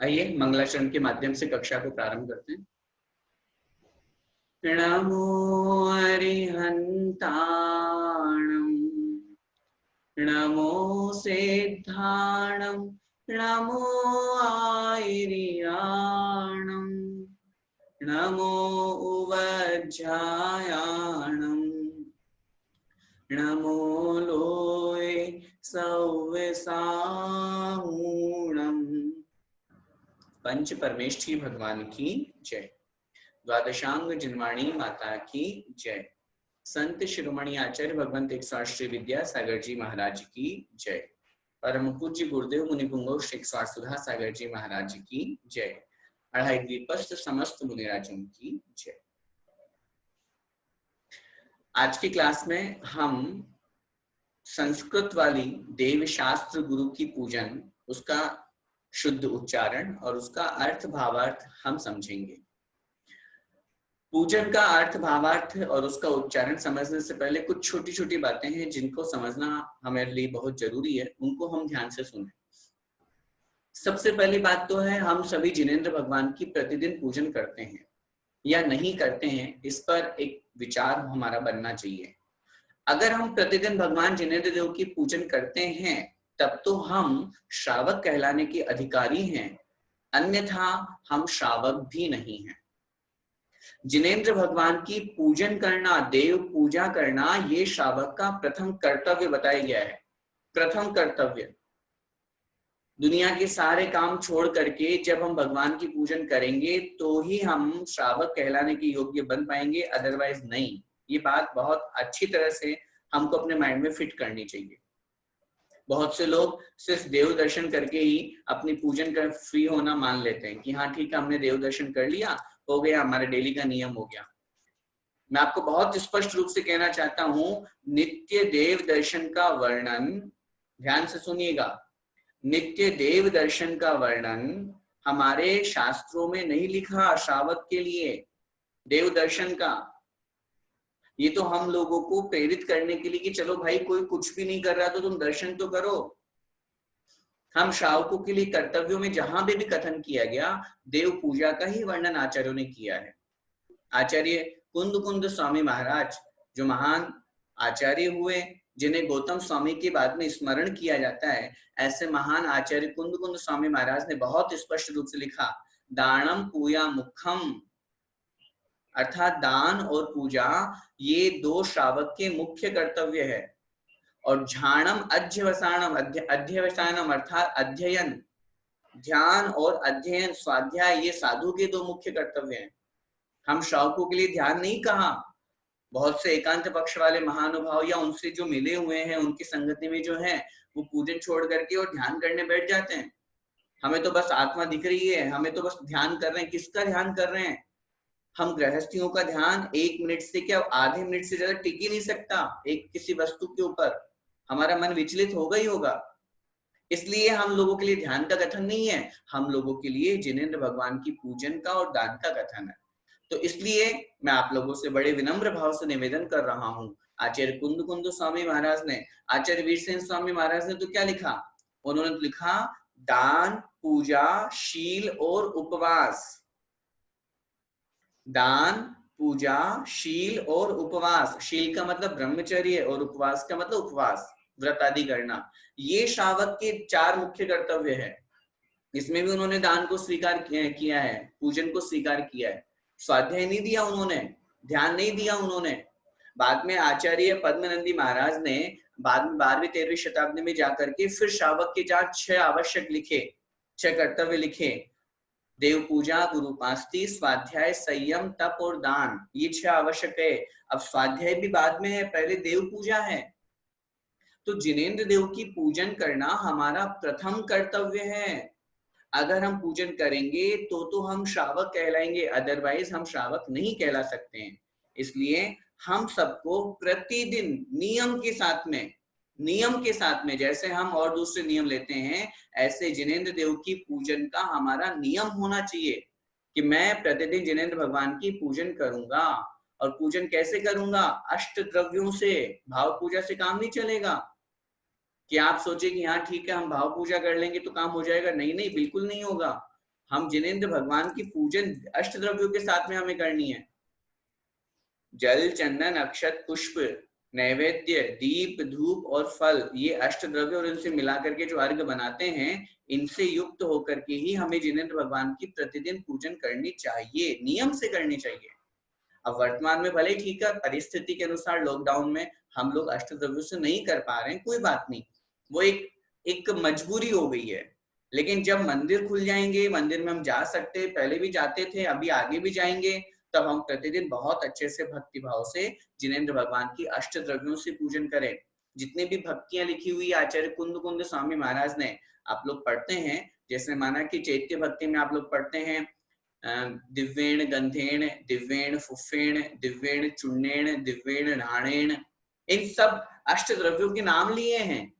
आइए मंगलाचरण के माध्यम से कक्षा को प्रारंभ करते हैं। नमो अरिहन्ताणं नमो सिद्धाणं नमो आयर्याणं नमो उवज्जायाणं नमो लोय सव्यसाहूणम्। पंच परमेष्ठी भगवान की जय। द्वादशांग जिनवाणी माता की जय। संत शिरोमणि आचार्य भगवंत 108 श्री विद्या सागर जी महाराज की जय। परम पूज्य गुरुदेव मुनि पुंगव श्री 108 सुधा सागर जी महाराज की जय। अढ़ाई द्वीपस्थ समस्त मुनिराजों की जय। आज की क्लास में हम संस्कृत वाली देव शास्त्र गुरु की पूजन, उसका शुद्ध उच्चारण और उसका अर्थ भावार्थ हम समझेंगे। पूजन का अर्थ भावार्थ और उसका उच्चारण समझने से पहले कुछ छोटी छोटी बातें हैं जिनको समझना हमारे लिए बहुत जरूरी है, उनको हम ध्यान से सुनें। सबसे पहली बात तो है, हम सभी जिनेंद्र भगवान की प्रतिदिन पूजन करते हैं या नहीं करते हैं, इस पर एक विचार हमारा बनना चाहिए। अगर हम प्रतिदिन भगवान जिनेंद्र देव की पूजन करते हैं तब तो हम श्रावक कहलाने के अधिकारी हैं, अन्यथा हम श्रावक भी नहीं हैं। जिनेंद्र भगवान की पूजन करना, देव पूजा करना, ये श्रावक का प्रथम कर्तव्य बताया गया है। प्रथम कर्तव्य। दुनिया के सारे काम छोड़ करके जब हम भगवान की पूजन करेंगे तो ही हम श्रावक कहलाने के योग्य बन पाएंगे, अदरवाइज नहीं। ये बात बहुत अच्छी तरह से हमको अपने माइंड में फिट करनी चाहिए। बहुत से लोग सिर्फ देव दर्शन करके ही अपनी पूजन कर फ्री होना मान लेते हैं कि हाँ ठीक है, हमने देव दर्शन कर लिया, हो गया, हमारे डेली का नियम हो गया। मैं आपको बहुत स्पष्ट रूप से कहना चाहता हूं, नित्य देव दर्शन का वर्णन, ध्यान से सुनिएगा, नित्य देव दर्शन का वर्णन हमारे शास्त्रों में नहीं लिखा। श्रावक के लिए देव दर्शन का, ये तो हम लोगों को प्रेरित करने के लिए कि चलो भाई कोई कुछ भी नहीं कर रहा तो तुम दर्शन तो करो। हम श्रावकों के लिए कर्तव्यों में जहां भी कथन किया गया, देव पूजा का ही वर्णन आचार्यों ने किया है। आचार्य कुंद स्वामी महाराज जो महान आचार्य हुए, जिन्हें गौतम स्वामी के बाद में स्मरण किया जाता है, ऐसे महान आचार्य कुंद स्वामी महाराज ने बहुत स्पष्ट रूप से लिखा, दानम पूया मुखम, अर्थात दान और पूजा ये दो श्रावक के मुख्य कर्तव्य है। और झाणम अध्यवसानम, अध्यवसानम अर्थात अध्ययन, ध्यान और अध्ययन स्वाध्याय, ये साधु के दो मुख्य कर्तव्य हैं। हम श्रावकों के लिए ध्यान नहीं कहा। बहुत से एकांत पक्ष वाले महानुभाव या उनसे जो मिले हुए हैं, उनकी संगति में जो है, वो पूजन छोड़ करके और ध्यान करने बैठ जाते हैं। हमें तो बस आत्मा दिख रही है, हमें तो बस ध्यान कर रहे हैं। किसका ध्यान कर रहे हैं? हम गृहस्थियों का ध्यान 1 मिनट से क्या आधे मिनट से ज्यादा टिक ही नहीं सकता एक किसी वस्तु के ऊपर। हमारा मन विचलित होगा ही होगा। इसलिए हम लोगों के लिए ध्यान का कथन नहीं है, हम लोगों के लिए जिनेंद्र भगवान की पूजन का और दान का कथन है। तो इसलिए मैं आप लोगों से बड़े विनम्र भाव से निवेदन कर रहा हूँ। आचार्य कुंद स्वामी महाराज ने, आचार्य वीरसेन स्वामी महाराज ने तो क्या लिखा? उन्होंने तो लिखा, दान, पूजा, शील और उपवास। दान, पूजा, शील और उपवास। शील का मतलब ब्रह्मचर्य और उपवास का मतलब उपवास, व्रत आदि करना। ये श्रावक के 4 मुख्य कर्तव्य है। इसमें भी उन्होंने दान को स्वीकार किया है, पूजन को स्वीकार किया है। स्वाध्याय नहीं दिया उन्होंने, ध्यान नहीं दिया उन्होंने। बाद में आचार्य पद्मनंदी महाराज ने बाद में 12वीं-13वीं शताब्दी में जाकर के फिर श्रावक के 6 आवश्यक लिखे, 6 कर्तव्य लिखे। देव पूजा, गुरुपास्ति, स्वाध्याय, संयम, तप और दान, ये 6 आवश्यक है। अब स्वाध्याय भी बाद में है, पहले देव पूजा है। तो जिनेंद्र देव की पूजन करना हमारा प्रथम कर्तव्य है। अगर हम पूजन करेंगे तो हम श्रावक कहलाएंगे, अदरवाइज हम श्रावक नहीं कहला सकते हैं। इसलिए हम सबको प्रतिदिन नियम के साथ में जैसे हम और दूसरे नियम लेते हैं, ऐसे जिनेंद्र देव की पूजन का हमारा नियम होना चाहिए कि मैं प्रतिदिन जिनेंद्र भगवान की पूजन करूंगा। और पूजन कैसे करूंगा? अष्ट द्रव्यों से। भाव पूजा से काम नहीं चलेगा कि आप सोचे कि हाँ ठीक है हम भाव पूजा कर लेंगे तो काम हो जाएगा। नहीं, बिल्कुल नहीं होगा। हम जिनेंद्र भगवान की पूजन अष्ट द्रव्यों के साथ में हमें करनी है। जल, चंदन, अक्षत, पुष्प, नैवेद्य, दीप, धूप और फल, ये अष्ट द्रव्य और इनसे मिलाकर के जो अर्घ बनाते हैं, इनसे युक्त होकर के ही हमें जिनेंद्र भगवान की प्रतिदिन पूजन करनी चाहिए, नियम से करनी चाहिए। अब वर्तमान में भले ही ठीक है, परिस्थिति के अनुसार लॉकडाउन में हम लोग अष्ट द्रव्यों से नहीं कर पा रहे हैं, कोई बात नहीं, वो एक मजबूरी हो गई है। लेकिन जब मंदिर खुल जाएंगे, मंदिर में हम जा सकते हैं, पहले भी जाते थे, अभी आगे भी जाएंगे, तब हम प्रतिदिन बहुत अच्छे से भक्ति भाव से जिनेंद्र भगवान की अष्ट द्रव्यों से पूजन करें। जितनी भी भक्तियां लिखी हुई आचार्य कुंद स्वामी महाराज ने, आप लोग पढ़ते हैं, जैसे माना कि चैत्य भक्ति में आप लोग पढ़ते हैं दिव्येण गंधेण, दिव्येण फुफेण, दिव्येण चूर्णेण, दिव्येण नाणेण, इन सब अष्ट द्रव्यों के नाम लिए हैं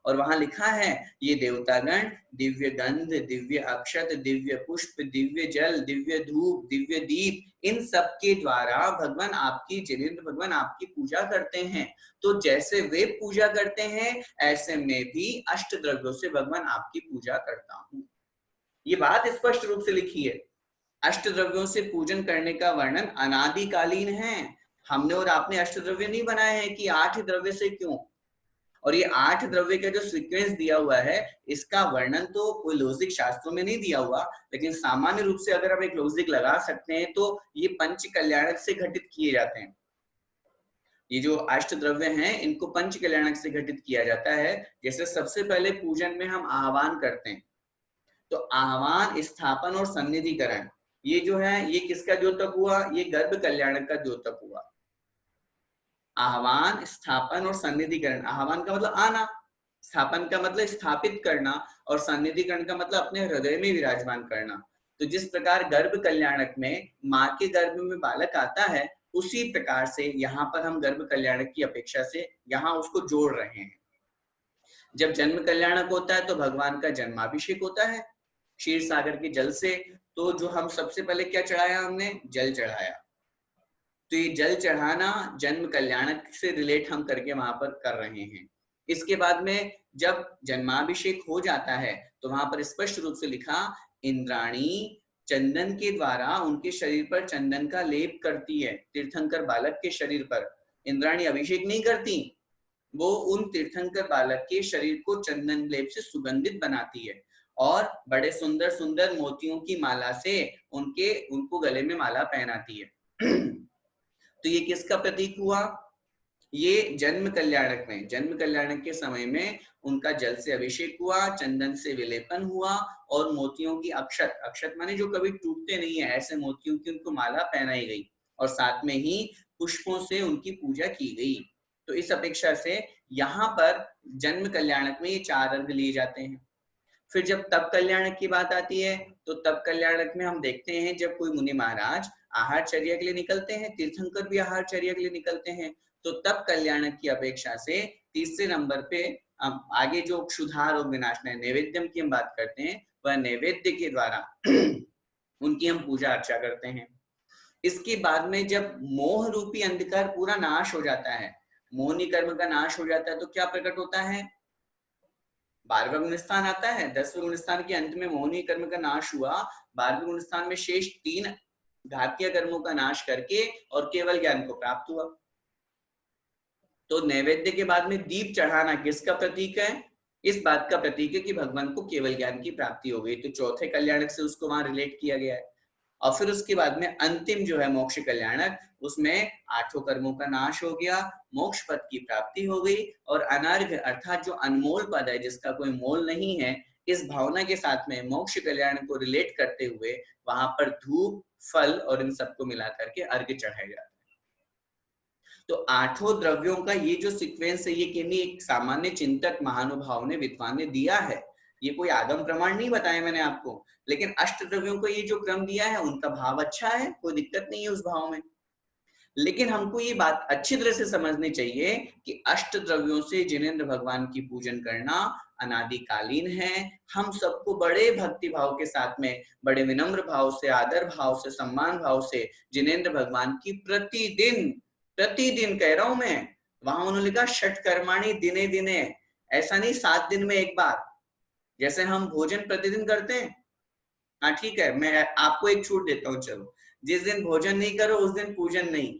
और वहां लिखा है ये देवतागण दिव्य गंध, दिव्य अक्षत, दिव्य पुष्प, दिव्य जल, दिव्य धूप, दिव्य दीप, इन सब के द्वारा भगवान आपकी, जिनेंद्र भगवान आपकी पूजा करते हैं। तो जैसे वे पूजा करते हैं, ऐसे मैं भी अष्ट द्रव्यों से भगवान आपकी पूजा करता हूं। ये बात स्पष्ट रूप से लिखी है। अष्ट द्रव्यों से पूजन करने का वर्णन अनादिकालीन है। हमने और आपने अष्ट द्रव्य नहीं बनाए हैं कि 8 द्रव्य से क्यों, और ये 8 द्रव्य का जो सीक्वेंस दिया हुआ है, इसका वर्णन तो कोई लॉजिक शास्त्रों में नहीं दिया हुआ, लेकिन सामान्य रूप से अगर हम एक लॉजिक लगा सकते हैं तो ये पंच कल्याणक से घटित किए जाते हैं। ये जो अष्ट द्रव्य हैं, इनको पंच कल्याणक से घटित किया जाता है। जैसे सबसे पहले पूजन में हम आह्वान करते हैं, तो आह्वान, स्थापन और सन्निधिकरण, ये जो है ये किसका द्योतक हुआ, ये गर्भ कल्याणक का द्योतक हुआ। आह्वान, स्थापन और सन्निधिकरण। आह्वान का मतलब आना, स्थापन का मतलब स्थापित करना, और सन्निधिकरण का मतलब अपने हृदय में विराजमान करना। तो जिस प्रकार गर्भ कल्याणक में माँ के गर्भ में बालक आता है, उसी प्रकार से यहाँ पर हम गर्भ कल्याणक की अपेक्षा से यहाँ उसको जोड़ रहे हैं। जब जन्म कल्याणक होता है तो भगवान का जन्माभिषेक होता है क्षीर सागर के जल से। तो जो हम सबसे पहले क्या चढ़ाया, हमने जल चढ़ाया। तो ये जल चढ़ाना जन्म कल्याणक से रिलेट हम करके वहां पर कर रहे हैं। इसके बाद में जब जन्माभिषेक हो जाता है तो वहां पर स्पष्ट रूप से लिखा, इंद्राणी चंदन के द्वारा उनके शरीर पर चंदन का लेप करती है। तीर्थंकर बालक के शरीर पर इंद्राणी अभिषेक नहीं करती, वो उन तीर्थंकर बालक के शरीर को चंदन लेप से सुगंधित बनाती है और बड़े सुंदर सुंदर मोतियों की माला से उनको गले में माला पहनाती है। तो ये किसका प्रतीक हुआ, ये जन्म कल्याणक में, जन्म कल्याणक के समय में उनका जल से अभिषेक हुआ, चंदन से विलेपन हुआ और मोतियों की अक्षत, अक्षत माने जो कभी टूटते नहीं है, ऐसे मोतियों की उनको माला पहनाई गई और साथ में ही पुष्पों से उनकी पूजा की गई। तो इस अपेक्षा से यहाँ पर जन्म कल्याणक में ये 4 अर्घ लिए जाते हैं। फिर जब तप कल्याणक की बात आती है तो तप कल्याणक में हम देखते हैं जब कोई मुनि महाराज आहारचर्या के लिए निकलते हैं, तीर्थंकर भी आहारचर्या के लिए निकलते हैं, तो तप कल्याणक की अपेक्षा से तीसरे नंबर पे आगे जो क्षुधार और विनाशना नैवेद्यम की हम बात करते हैं, वह नैवेद्य के द्वारा उनकी हम पूजा अर्चा करते हैं। इसके बाद में जब मोह रूपी अंधकार पूरा नाश हो जाता है, मोहनी कर्म का नाश हो जाता है, तो क्या प्रकट होता है, 12वां गुणस्थान आता है। 10वें गुणस्थान के अंत में मोहनी कर्म का नाश हुआ, 12वें गुणस्थान में शेष 3 घातीय कर्मों का नाश करके और केवल ज्ञान को प्राप्त हुआ। तो नैवेद्य के बाद में दीप चढ़ाना किसका प्रतीक है, इस बात का प्रतीक है कि भगवान को केवल ज्ञान की प्राप्ति हो गई। तो चौथे कल्याणक से उसको वहां रिलेट किया गया है। और फिर उसके बाद में अंतिम जो है मोक्ष कल्याणक, उसमें 8 कर्मों का नाश हो गया, मोक्ष पद की प्राप्ति हो गई और अनर्घ अर्थात जो अनमोल पद है, जिसका कोई मोल नहीं है, इस भावना के साथ में मोक्ष कल्याण को रिलेट करते हुए वहां पर धूप, फल और इन सबको मिला करके अर्घ्य चढ़ाया जाता है। तो 8 द्रव्यों का ये जो सीक्वेंस है, ये किन्हीं एक सामान्य चिंतक महानुभाव ने, विद्वान ने दिया है। ये कोई आगम प्रमाण नहीं बताया मैंने आपको, लेकिन अष्ट द्रव्यों को ये जो क्रम दिया है उनका भाव अच्छा है, कोई दिक्कत नहीं है उस भाव में। लेकिन हमको ये बात अच्छी तरह से समझनी चाहिए कि अष्ट द्रव्यों से जिनेंद्र भगवान की पूजन करना अनादिकालीन है। हम सबको बड़े भक्ति भाव के साथ में, बड़े विनम्र भाव से, आदर भाव से, सम्मान भाव से जिनेंद्र भगवान की प्रतिदिन कह रहा हूं मैं, वहां उन्होंने लिखा षट कर्माणि दिने दिने, ऐसा नहीं 7 दिन में एक बार, जैसे हम भोजन प्रतिदिन करते हैं हाँ ठीक है, मैं आपको एक छूट देता हूँ, चलो जिस दिन भोजन नहीं करो उस दिन पूजन नहीं।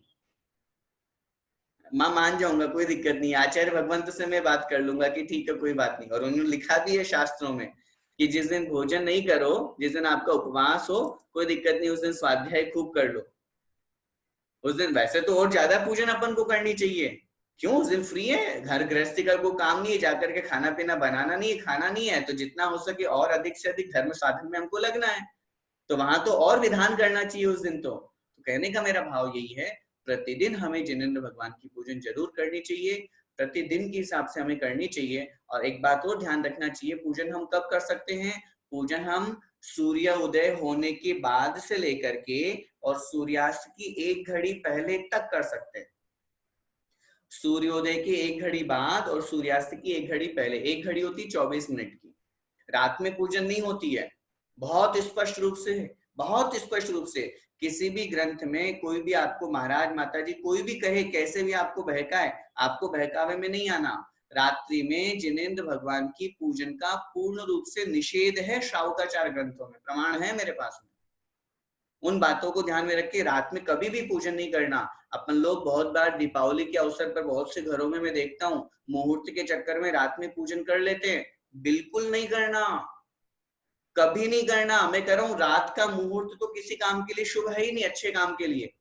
मैं मान जाऊंगा, कोई दिक्कत नहीं, आचार्य भगवंत से मैं बात कर लूंगा कि ठीक है कोई बात नहीं। और उन्होंने लिखा भी है शास्त्रों में कि जिस दिन भोजन नहीं करो, जिस दिन आपका उपवास हो, कोई दिक्कत नहीं, उस दिन स्वाध्याय खूब कर लो। उस दिन वैसे तो और ज्यादा पूजन अपन को करनी चाहिए, क्यों, उस दिन फ्री है, घर गृहस्थी का कोई काम नहीं है, जाकर के खाना पीना बनाना नहीं है, खाना नहीं है, तो जितना हो सके और अधिक से अधिक धर्म साधन में हमको लगना है, तो वहां तो और विधान करना चाहिए उस दिन। तो कहने का मेरा भाव यही है, प्रतिदिन हमें जिनेंद्र भगवान की पूजन जरूर करनी चाहिए, प्रतिदिन के हिसाब से हमें करनी चाहिए। और एक बात और ध्यान रखना चाहिए, पूजन हम कब कर सकते हैं, पूजन हम सूर्य उदय होने के बाद से लेकर के और सूर्यास्त की 1 घड़ी पहले तक कर सकते हैं। सूर्योदय की 1 घड़ी बाद और सूर्यास्त की 1 घड़ी पहले, 1 घड़ी होती 24 मिनट की। रात में पूजन नहीं होती है, बहुत स्पष्ट रूप से, बहुत स्पष्ट रूप से किसी भी ग्रंथ में कोई भी आपको महाराज माता जी कोई भी कहे, कैसे भी आपको बहकाए, आपको बहकावे में नहीं आना। रात्रि में जिनेंद्र भगवान की पूजन का पूर्ण रूप से निषेध है, श्रावकाचार ग्रंथों में प्रमाण है मेरे पास में। उन बातों को ध्यान में रख के रात में कभी भी पूजन नहीं करना। अपन लोग बहुत बार दीपावली के अवसर पर बहुत से घरों में मैं देखता हूँ मुहूर्त के चक्कर में रात में पूजन कर लेते हैं, बिल्कुल नहीं करना, कभी नहीं करना। मैं कह रहा हूं रात का मुहूर्त तो किसी काम के लिए शुभ है ही नहीं, अच्छे काम के लिए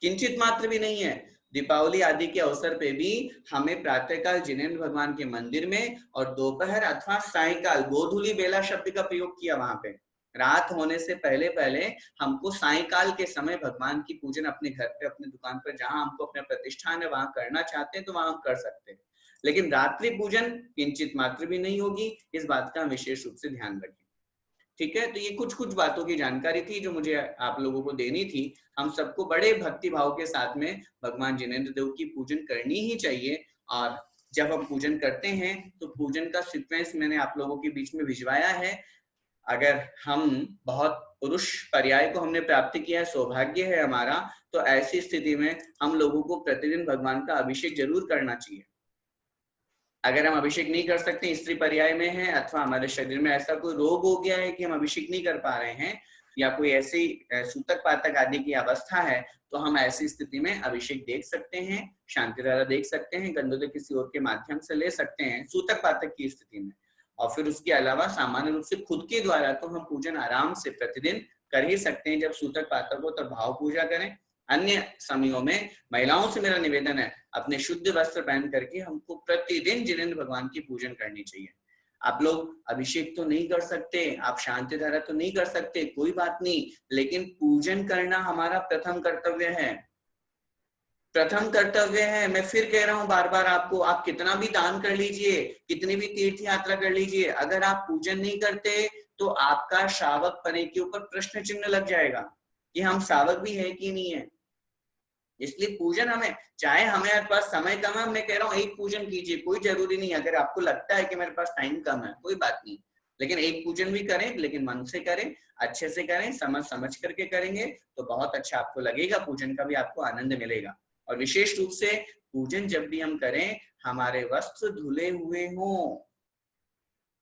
किंचित मात्र भी नहीं है। दीपावली आदि के अवसर पे भी हमें प्रातःकाल जिनेंद्र भगवान के मंदिर में और दोपहर अथवा सायकाल, गोधूली बेला शब्द का प्रयोग किया वहां पे, रात होने से पहले पहले हमको सायकाल के समय भगवान की पूजन अपने घर पे, अपने दुकान पर, जहां हमको अपना प्रतिष्ठान है वहां करना चाहते हैं तो वहां हम कर सकते हैं, लेकिन रात्रि पूजन किंचित मात्र भी नहीं होगी। इस बात का विशेष रूप से ध्यान रखें, ठीक है। तो ये कुछ कुछ बातों की जानकारी थी जो मुझे आप लोगों को देनी थी। हम सबको बड़े भक्ति भाव के साथ में भगवान जिनेंद्र देव की पूजन करनी ही चाहिए। और जब हम पूजन करते हैं तो पूजन का सीक्वेंस मैंने आप लोगों के बीच में भिजवाया है। अगर हम बहुत पुरुष पर्याय को हमने प्राप्त किया है, सौभाग्य है हमारा, तो ऐसी स्थिति में हम लोगों को प्रतिदिन भगवान का अभिषेक जरूर करना चाहिए। अगर हम अभिषेक नहीं कर सकते, स्त्री पर्याय में है अथवा हमारे शरीर में ऐसा कोई रोग हो गया है कि हम अभिषेक नहीं कर पा रहे हैं, या कोई ऐसी सूतक पातक आदि की अवस्था है, तो हम ऐसी स्थिति में अभिषेक देख सकते हैं, शांति धारा देख सकते हैं, गंधोदय किसी और के माध्यम से ले सकते हैं सूतक पातक की स्थिति में। और फिर उसके अलावा सामान्य रूप से खुद के द्वारा तो हम पूजन आराम से प्रतिदिन कर ही सकते हैं। जब सूतक पातक हो तब भाव पूजा करें, अन्य समयों में महिलाओं से मेरा निवेदन है अपने शुद्ध वस्त्र पहन करके हमको प्रतिदिन जिनेंद्र भगवान की पूजन करनी चाहिए। आप लोग अभिषेक तो नहीं कर सकते, आप शांति धारा तो नहीं कर सकते, कोई बात नहीं, लेकिन पूजन करना हमारा प्रथम कर्तव्य है, प्रथम कर्तव्य है। मैं फिर कह रहा हूं बार बार आपको, आप कितना भी दान कर लीजिए, कितनी भी तीर्थ यात्रा कर लीजिए, अगर आप पूजन नहीं करते तो आपका श्रावक पने के ऊपर प्रश्न चिन्ह लग जाएगा कि हम श्रावक भी है कि नहीं है। इसलिए पूजन हमें, चाहे हमारे पास समय कम है, मैं कह रहा हूँ एक पूजन कीजिए, कोई जरूरी नहीं, अगर आपको लगता है कि मेरे पास टाइम कम है कोई बात नहीं, लेकिन एक पूजन भी करें, लेकिन मन से करें, अच्छे से करें, समझ समझ करके करेंगे तो बहुत अच्छा आपको लगेगा, पूजन का भी आपको आनंद मिलेगा। और विशेष रूप से पूजन जब भी हम करें हमारे वस्त्र धुले हुए हों।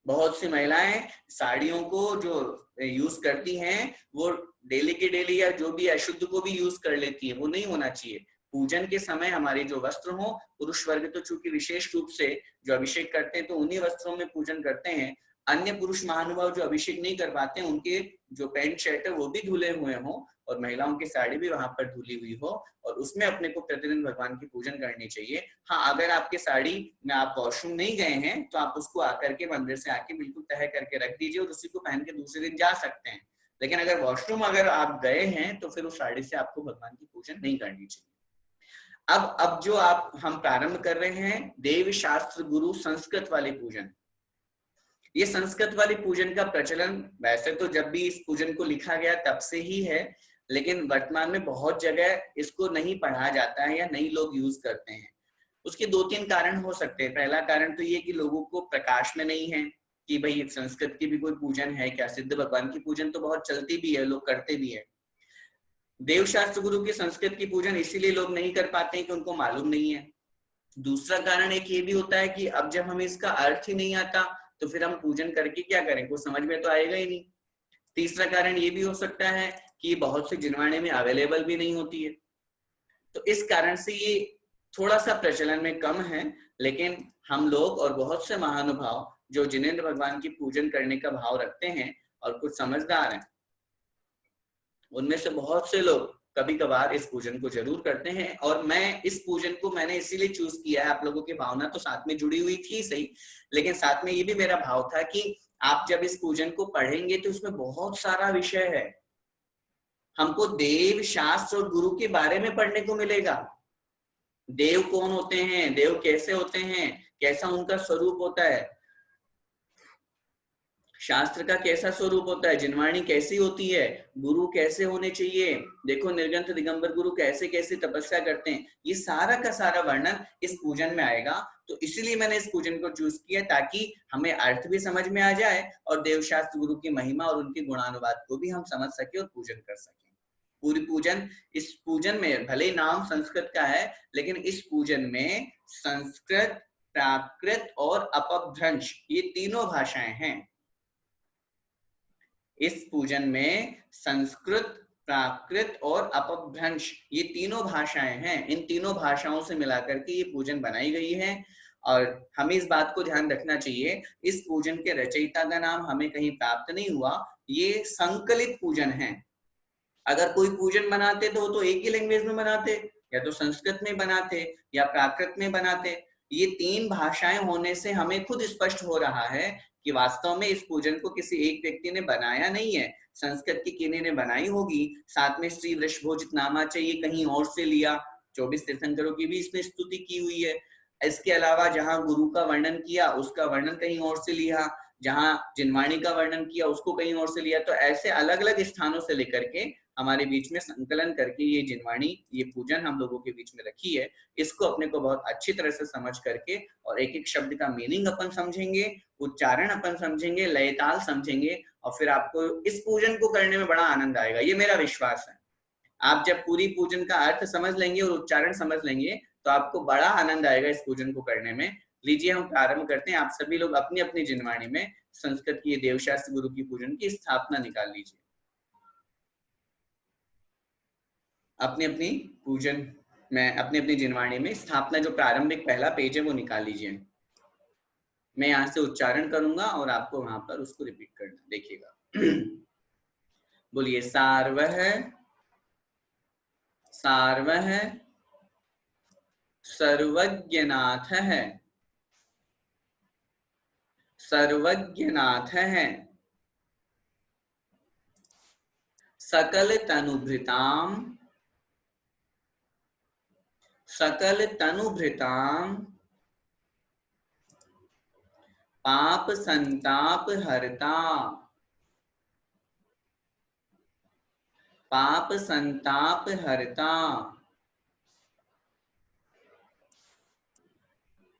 बहुत सी महिलाएं साड़ियों को जो यूज करती हैं वो डेली के डेली या जो भी अशुद्ध को भी यूज कर लेती है, वो नहीं होना चाहिए। पूजन के समय हमारे जो वस्त्र हो, पुरुष वर्ग तो चूंकि विशेष रूप से जो अभिषेक करते हैं तो उन्हीं वस्त्रों में पूजन करते हैं, अन्य पुरुष महानुभाव जो अभिषेक नहीं कर पाते हैं उनके जो पैंट शर्ट है वो भी धुले हुए हों और महिलाओं की साड़ी भी वहां पर धुली हुई हो, और उसमें अपने को प्रतिदिन भगवान की पूजन करनी चाहिए। हाँ, अगर आपके साड़ी में आप वॉशरूम नहीं गए हैं तो आप उसको आकर के मंदिर से आके बिल्कुल तह करके रख दीजिए और उसी को पहन के दूसरे दिन जा सकते हैं। लेकिन अगर वॉशरूम अगर आप गए हैं तो फिर उस साड़ी से आपको भगवान की पूजन नहीं करनी चाहिए। अब जो हम प्रारंभ कर रहे हैं देव शास्त्र गुरु संस्कृत वाली पूजन, ये संस्कृत वाली पूजन का प्रचलन वैसे तो जब भी इस पूजन को लिखा गया तब से ही है, लेकिन वर्तमान में बहुत जगह इसको नहीं पढ़ा जाता है या नहीं लोग यूज करते हैं। उसके 2-3 कारण हो सकते हैं। पहला कारण तो ये कि लोगों को प्रकाश में नहीं है कि भाई संस्कृत की भी कोई पूजन है क्या, सिद्ध भगवान की पूजन तो बहुत चलती भी है, लोग करते भी है। देवशास्त्र गुरु की संस्कृत की पूजन इसीलिए लोग नहीं कर पाते हैं कि उनको मालूम नहीं है। दूसरा कारण एक ये भी होता है कि अब जब हमें इसका अर्थ ही नहीं आता तो फिर हम पूजन करके क्या करें, कुछ समझ में तो आएगा ही नहीं। तीसरा कारण ये भी हो सकता है कि बहुत सी जिनवाणी में अवेलेबल भी नहीं होती है, तो इस कारण से ये थोड़ा सा प्रचलन में कम है। लेकिन हम लोग और बहुत से महानुभाव जो जिनेंद्र भगवान की पूजन करने का भाव रखते हैं और कुछ समझदार हैं, उनमें से बहुत से लोग कभी कभार इस पूजन को जरूर करते हैं। और मैं इस पूजन को मैंने इसीलिए चूज किया है, आप लोगों की भावना तो साथ में जुड़ी हुई थी सही, लेकिन साथ में ये भी मेरा भाव था कि आप जब इस पूजन को पढ़ेंगे तो उसमें बहुत सारा विषय है, हमको देव शास्त्र और गुरु के बारे में पढ़ने को मिलेगा। देव कौन होते हैं, देव कैसे होते हैं, कैसा उनका स्वरूप होता है, शास्त्र का कैसा स्वरूप होता है, जिनवाणी कैसी होती है, गुरु कैसे होने चाहिए, देखो निर्गंथ दिगंबर गुरु कैसे कैसे तपस्या करते हैं, ये सारा का सारा वर्णन इस पूजन में आएगा। तो इसीलिए मैंने इस पूजन को चूज किया ताकि हमें अर्थ भी समझ में आ जाए और देवशास्त्र गुरु की महिमा और उनके गुणानुवाद को भी हम समझ सके और पूजन कर सके। पूरी पूजन, इस पूजन में भले ही नाम संस्कृत का है, लेकिन इस पूजन में संस्कृत, प्राकृत और अपभ्रंश ये तीनों भाषाएं हैं। इस पूजन में संस्कृत, प्राकृत और अपभ्रंश ये तीनों भाषाएं हैं। इन तीनों भाषाओं से मिलाकर के ये पूजन बनाई गई है। और हमें इस बात को ध्यान रखना चाहिए, इस पूजन के रचयिता का नाम हमें कहीं प्राप्त नहीं हुआ, ये संकलित पूजन है। अगर कोई पूजन बनाते तो एक ही लैंग्वेज में बनाते, या तो संस्कृत में बनाते या प्राकृत में बनाते। ये तीन भाषाएं होने से हमें खुद स्पष्ट हो रहा है कि वास्तव में इस पूजन को किसी एक व्यक्ति ने बनाया नहीं है, संस्कृत की किन्हीं ने बनाई होगी। साथ में श्री वृषभोजितनामा चाहिए कहीं और से लिया, 24 तीर्थंकरों की भी इसमें स्तुति की हुई है। इसके अलावा जहां गुरु का वर्णन किया उसका वर्णन कहीं और से लिया, जहां जिनवाणी का वर्णन किया उसको कहीं और से लिया। तो ऐसे अलग अलग स्थानों से लेकर के हमारे बीच में संकलन करके ये जिनवाणी, ये पूजन हम लोगों के बीच में रखी है। इसको अपने को बहुत अच्छी तरह से समझ करके और एक एक शब्द का मीनिंग अपन समझेंगे, उच्चारण अपन समझेंगे, लय ताल समझेंगे, और फिर आपको इस पूजन को करने में बड़ा आनंद आएगा, ये मेरा विश्वास है। आप जब पूरी पूजन का अर्थ समझ लेंगे और उच्चारण समझ लेंगे तो आपको बड़ा आनंद आएगा इस पूजन को करने में। लीजिए हम प्रारंभ करते हैं। आप सभी लोग अपनी अपनी जिनवाणी में संस्कृत की देवशास्त्र गुरु की पूजन की स्थापना निकाल लीजिए। अपनी अपनी पूजन में अपनी अपनी जिनवाणी में स्थापना जो प्रारंभिक पहला पेज है वो निकाल लीजिए। मैं यहाँ से उच्चारण करूंगा और आपको वहां पर उसको रिपीट करना, देखिएगा। बोलिए सार्वः सार्वः सर्वज्ञनाथः सर्वज्ञनाथः सकल तनुभृताम सकल तनुभृताम पाप संताप हरता पाप संताप हरता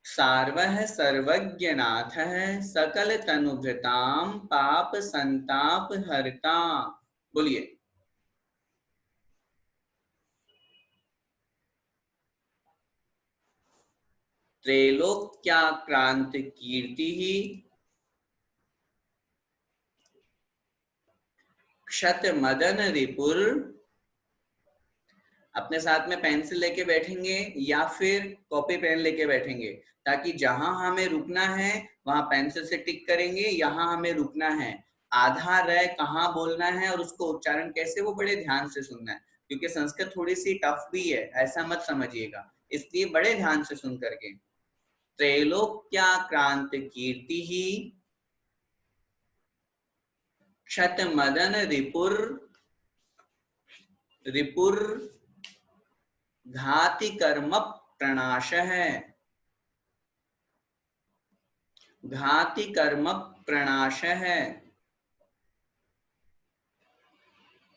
सार्वः सर्वज्ञनाथः सकल तनुभृताम पाप संताप हरता। बोलिए त्रैलोक्याक्रांत कीर्ति क्षत मदन रिपुर। अपने साथ में पेंसिल लेके बैठेंगे या फिर कॉपी पेन लेके बैठेंगे, ताकि जहां हमें रुकना है वहां पेंसिल से टिक करेंगे, यहाँ हमें रुकना है, आधा रह कहाँ बोलना है और उसको उच्चारण कैसे वो बड़े ध्यान से सुनना है। क्योंकि संस्कृत थोड़ी सी टफ भी है, ऐसा मत समझिएगा, इसलिए बड़े ध्यान से सुन करके। त्रैलोक्याक्रांत कीर्ति ही क्षत मदन रिपुर रिपुर घाति कर्म प्रणाश है घाति कर्म प्रणाश है।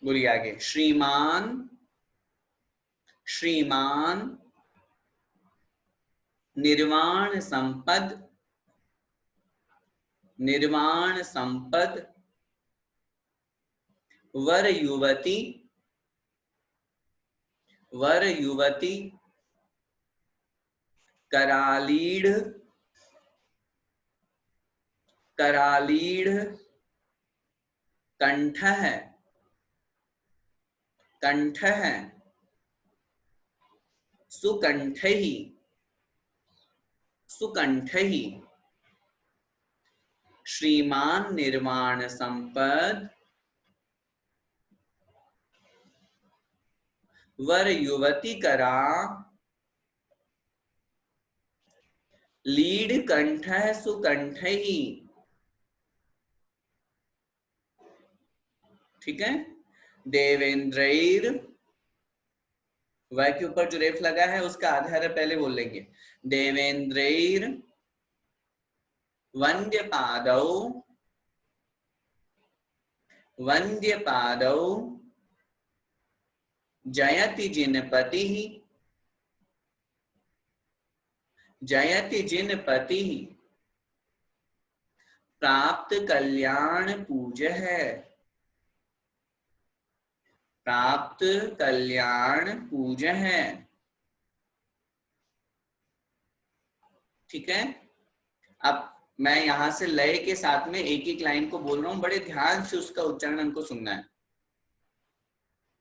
बोलिए आगे। श्रीमान श्रीमान निर्वाण संपद निर्वाण संपद वर युवती करालीढ़ करालीढ़ कंठ है, कंठ है, सुकंठहि, सुकंठहि, श्रीमान निर्वाण संपद वर युवती करा, लीड कंठ सुकंठहि। ठीक है। देवेंद्रैर, वह के ऊपर जो रेफ लगा है उसका आधार पहले बोल लेंगे। देवेंद्रैर वंद्य पादौ, वंद्य पादौ जयति जिनपति, जयति जिनपति, प्राप्त कल्याण पूज है, प्राप्त कल्याण पूज है। ठीक है। अब मैं यहां से लय के साथ में एक एक लाइन को बोल रहा हूं, बड़े ध्यान से उसका उच्चारण हमको सुनना है।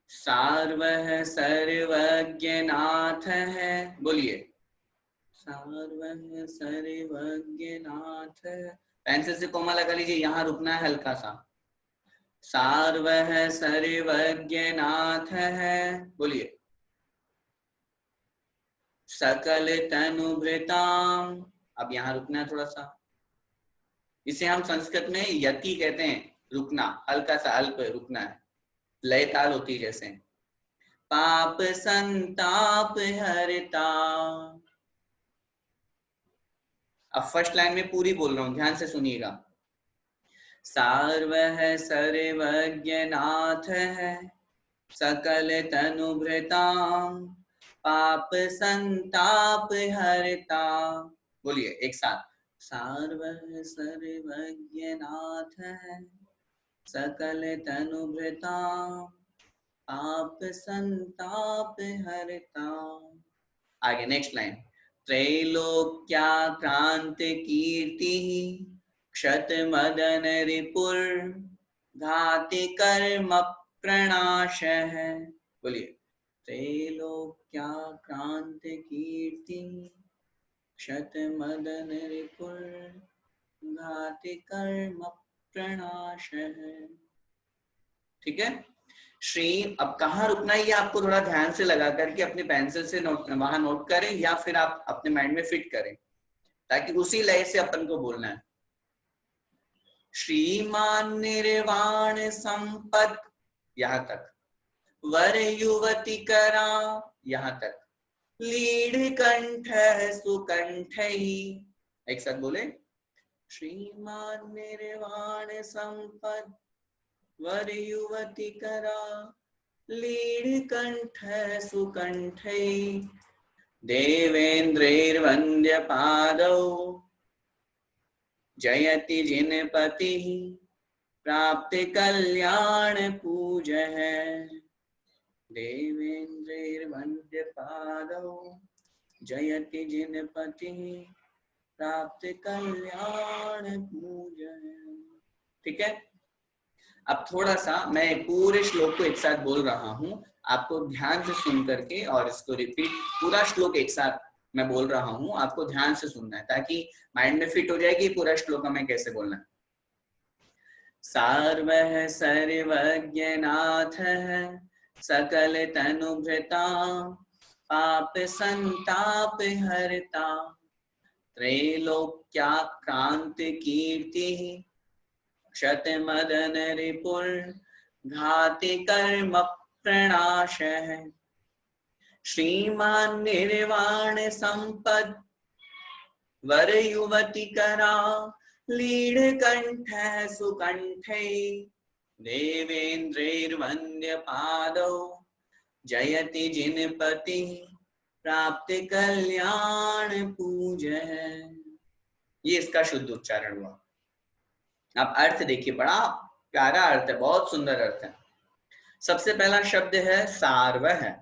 सार्वः सर्वज्ञ नाथ है, बोलिए। सार्वः सर्वज्ञ नाथ, पेंसिल से कोमा लगा लीजिए, यहां रुकना है हल्का सा। सार्वः सर्वज्ञ नाथ है, बोलिए। सकल तनुभृताम, अब यहां रुकना है थोड़ा सा। इसे हम संस्कृत में यति कहते हैं, रुकना, हल्का सा अल्प रुकना है, लय ताल होती है जैसे। पाप संताप हरता, अब फर्स्ट लाइन में पूरी बोल रहा हूं, ध्यान से सुनिएगा। सार्वः सर्वज्ञ नाथ है, सकल तनुभृताम, पाप संताप हरता। बोलिए एक साथ। सार्वः सर्वज्ञ नाथ है, सकल तनुभृताम, पाप संताप हरता। आगे नेक्स्ट लाइन। त्रैलोक्याक्रांत कीर्ति, क्षत मदन रिपुर, घाति कर्म प्रणाश है। बोलिए। त्रैलोक्याक्रांत कीर्ति, क्षत मदन रिपुर, घाति कर्म प्रणाश है। ठीक है। श्री, अब कहाँ रुकना है ये आपको थोड़ा ध्यान से लगा करके अपने पेंसिल से नोट, वहां नोट करें या फिर आप अपने माइंड में फिट करें, ताकि उसी लय से अपन को बोलना है। श्रीमान निर्वाण संपत, यहां तक। वर युवती करा, यहां तक। लीढ़ कंठ सुकंठ ही, एक साथ बोले। श्रीमान निर्वाण संपत वर युवती करा, लीढ़ कंठ सुकंठ, देवेंद्रैर्वन्द्य पादौ जयति जिनपति, प्राप्त कल्याण पूज है। देवेंद्रैर्वन्द्य पादौ जयति जिनपति, प्राप्त कल्याण पूज है। ठीक है। अब थोड़ा सा मैं पूरे श्लोक को एक साथ बोल रहा हूं, आपको ध्यान से सुन करके, और इसको रिपीट, पूरा श्लोक एक साथ मैं बोल रहा हूं, आपको ध्यान से सुनना है ताकि माइंड में फिट हो जाएगी पूरा श्लोक हमें कैसे बोलना है। सार्वः सर्वज्ञ नाथ है, सकल तनुभृता, पाप संताप हरता, त्रैलोक्याक्रांत कीर्ति, क्षत मदन रिपुर, घाति कर्म प्रणाश है। श्रीमान निर्वाण संपद वर युवती करा, लीढ़ कंठ सुकंठ, देवेंद्रैर्वन्द्य पादौ जयति जिनपति, प्राप्त कल्याण पूज है। ये इसका शुद्ध उच्चारण हुआ। अब अर्थ देखिए, बड़ा प्यारा अर्थ है, बहुत सुंदर अर्थ है। सबसे पहला शब्द है सार्वः।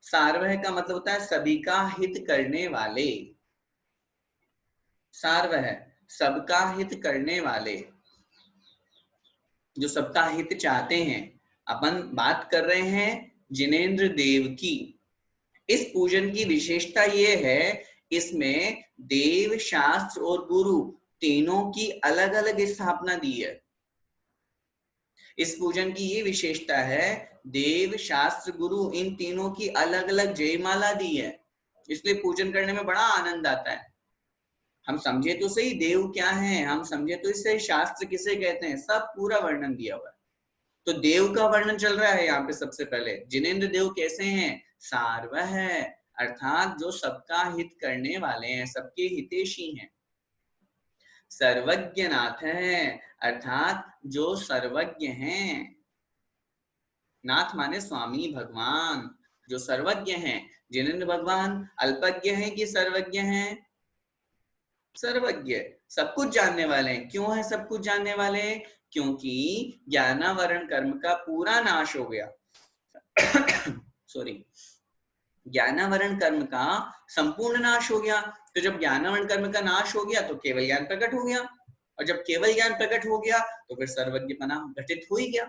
सार्वः का मतलब होता है सभी का हित करने वाले। सार्वः, सबका हित करने वाले, जो सबका हित चाहते हैं। अपन बात कर रहे हैं जिनेंद्र देव की। इस पूजन की विशेषता ये है, इसमें देव, शास्त्र और गुरु तीनों की अलग अलग स्थापना दी है। इस पूजन की ये विशेषता है, देव, शास्त्र, गुरु इन तीनों की अलग अलग जयमाला दी है, इसलिए पूजन करने में बड़ा आनंद आता है। हम समझे तो सही देव क्या है, हम समझे तो इससे शास्त्र किसे कहते हैं, सब पूरा वर्णन दिया हुआ है। तो देव का वर्णन चल रहा है यहाँ पे। सबसे पहले जिनेंद्र देव कैसे हैं, सार्वः है, अर्थात जो सबका हित करने वाले हैं, सबके हितैषी हैं। सर्वज्ञ नाथ है, अर्थात जो सर्वज्ञ हैं। नाथ माने स्वामी भगवान, जो सर्वज्ञ हैं। जिनेंद्र भगवान अल्पज्ञ हैं कि सर्वज्ञ हैं, सर्वज्ञ, सब कुछ जानने वाले हैं। क्यों है सब कुछ जानने वाले, क्योंकि ज्ञानावरण कर्म का पूरा नाश हो गया। सॉरी, ज्ञानावरण कर्म का संपूर्ण नाश हो गया। तो जब ज्ञानावरण कर्म का नाश हो गया तो केवल ज्ञान प्रकट हो गया, और जब केवल ज्ञान प्रकट हो गया तो फिर सर्वज्ञपना घटित हो ही गया।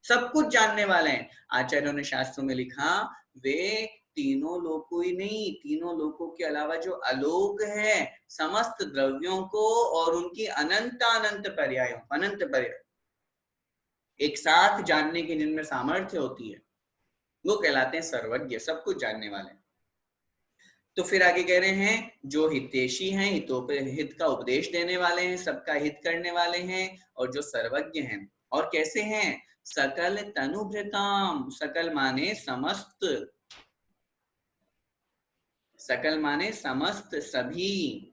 सब कुछ जानने वाले हैं। आचार्यों ने शास्त्रों में लिखा, वे तीनों लोकों ही नहीं, तीनों लोकों के अलावा जो अलोक है, समस्त द्रव्यों को और उनकी अनंत अनंत पर्यायों, अनंत पर्याय एक साथ जानने की जिनमें सामर्थ्य होती है, वो कहलाते हैं सर्वज्ञ, सब कुछ जानने वाले। तो फिर आगे कह रहे हैं जो हितैषी हैं, हित का उपदेश देने वाले हैं, सबका हित करने वाले हैं, और जो सर्वज्ञ हैं। और कैसे हैं, सकल तनुभृताम, सकल माने समस्त, सकल माने समस्त, सभी।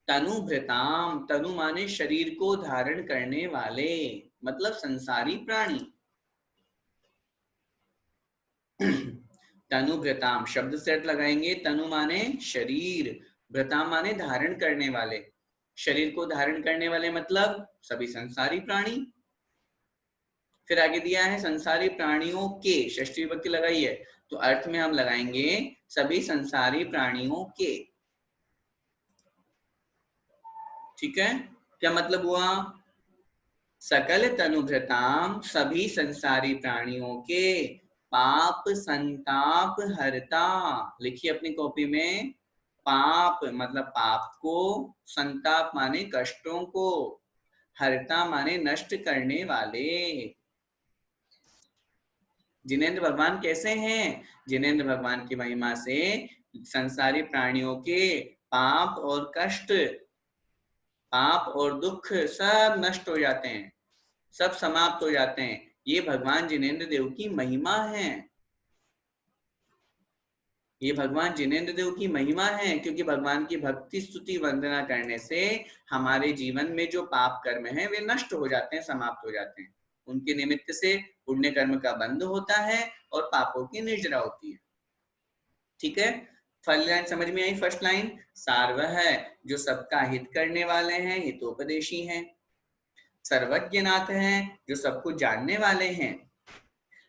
तनुभृताम, तनु माने शरीर को धारण करने वाले, मतलब संसारी प्राणी। तनुभृताम शब्द से अर्थ लगाएंगे, तनु माने शरीर, भृताम माने धारण करने वाले। शरीर को धारण करने वाले मतलब सभी संसारी प्राणी। फिर आगे दिया है संसारी प्राणियों के, षष्ठी विभक्ति लगाई है, तो अर्थ में हम लगाएंगे सभी संसारी प्राणियों के। ठीक है, क्या मतलब हुआ, सकल तनुभृताम, सभी संसारी प्राणियों के, पाप संताप हरता। लिखिए अपनी कॉपी में, पाप मतलब पाप को, संताप माने कष्टों को, हरता माने नष्ट करने वाले। जिनेंद्र भगवान कैसे हैं, जिनेंद्र भगवान की महिमा से संसारी प्राणियों के पाप और कष्ट, पाप और दुख सब नष्ट हो जाते हैं, सब समाप्त हो जाते हैं। ये भगवान जिनेंद्र देव की महिमा है, ये भगवान जिनेंद्र देव की महिमा है। क्योंकि भगवान की भक्ति स्तुति वंदना करने से हमारे जीवन में जो पाप कर्म है वे नष्ट हो जाते हैं, समाप्त हो जाते हैं। उनके निमित्त से पुण्य कर्म का बंध होता है और पापों की निर्जरा होती है। ठीक है, फर्स्ट लाइन समझ में आई। फर्स्ट लाइन, सार्वः है, जो सबका हित करने वाले हैं, हितोपदेशी हैं। सर्वज्ञनाथ हैं, जो सब कुछ जानने वाले हैं।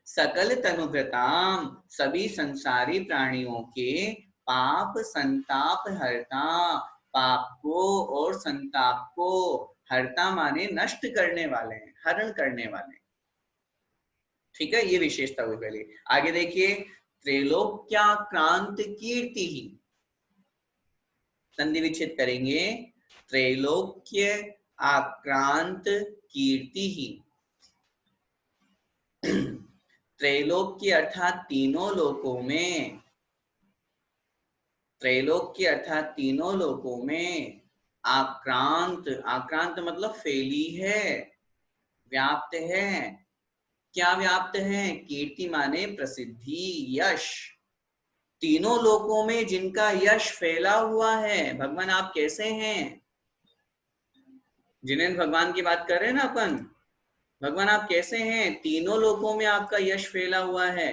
सकल तनुभृताम, सभी संसारी प्राणियों के पाप संताप हरता, पाप को और संताप को, हरता माने नष्ट करने वाले हैं, हरण करने वाले। ठीक है, ये विशेषता हुई पहले। आगे देखिए, त्रैलोक्याक्रांत कीर्ति ही, संधि विच्छेद करेंगे, त्रैलोक्य आक्रांत कीर्ति ही। त्रैलोक्य अर्थात तीनों लोकों में, त्रैलोक्य अर्थात तीनों लोकों में, आक्रांत, आक्रांत मतलब फैली है, व्याप्त है। क्या व्याप्त है, कीर्ति माने प्रसिद्धि, यश। तीनों लोकों में जिनका यश फैला हुआ है। भगवान आप कैसे हैं, जिनेंद्र भगवान की बात कर रहे हैं ना अपन, भगवान आप कैसे हैं, तीनों लोकों में आपका यश फैला हुआ है।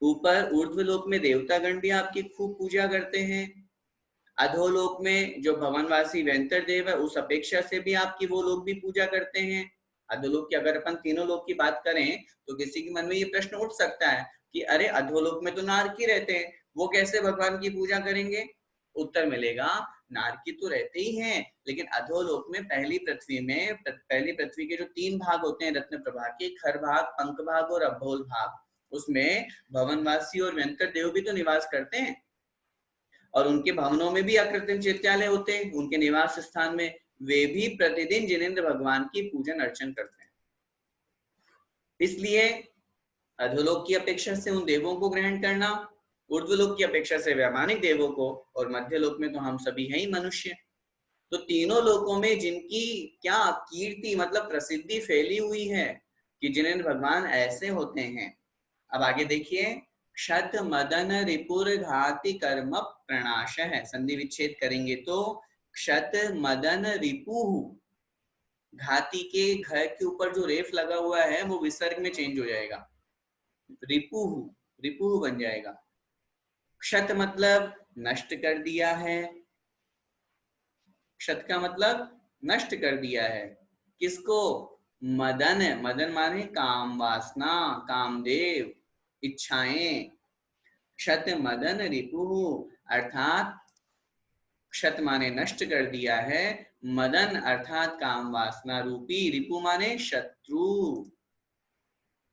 ऊपर ऊर्ध्वलोक में देवतागण भी आपकी खूब पूजा करते हैं, अधोलोक में जो भवनवासी वेंतर देव है उस अपेक्षा से भी आपकी वो लोग भी पूजा करते हैं। अधोलोक की अगर अपन तीनों लोक की बात करें तो किसी के मन में ये प्रश्न उठ सकता है कि अरे अधोलोक में तो नारकी रहते हैं, वो कैसे भगवान की पूजा करेंगे। उत्तर मिलेगा, नारकी तो रहते ही हैं, लेकिन अधोलोक में पहली पृथ्वी के जो 3 भाग होते हैं रत्न प्रभा के, खर भाग, पंख भाग और अभोल भाग, उसमें भवनवासी और व्यंकर देव भी तो निवास करते हैं, और उनके भवनों में भी अकृत्रिम चैत्यालय होते हैं, उनके निवास स्थान में वे भी प्रतिदिन जिनेंद्र भगवान की पूजन अर्चन करते हैं। इसलिए अधोलोक की अपेक्षा से उन देवों को ग्रहण करना, ऊर्ध्वलोक की अपेक्षा से वैमानिक देवों को, और मध्यलोक में तो हम सभी हैं ही मनुष्य। तो तीनों लोकों में जिनकी क्या कीर्ति मतलब प्रसिद्धि फैली हुई है कि जिनेंद्र भगवान ऐसे होते हैं। अब आगे देखिए, क्षत मदन रिपुर घाति कर्म प्रणाश है, संधि विच्छेद करेंगे तो क्षत मदन रिपुहु, घाती के घ के ऊपर जो रेफ लगा हुआ है वो विसर्ग में चेंज हो जाएगा, रिपुहु, रिपुहु बन जाएगा। क्षत मतलब नष्ट कर दिया है, क्षत का मतलब नष्ट कर दिया है, किसको? मदन, मदन माने काम वासना, कामदेव, इच्छाएं। क्षत मदन रिपुहु अर्थात क्षत माने नष्ट कर दिया है, मदन अर्थात काम वासना रूपी, रिपु माने शत्रु।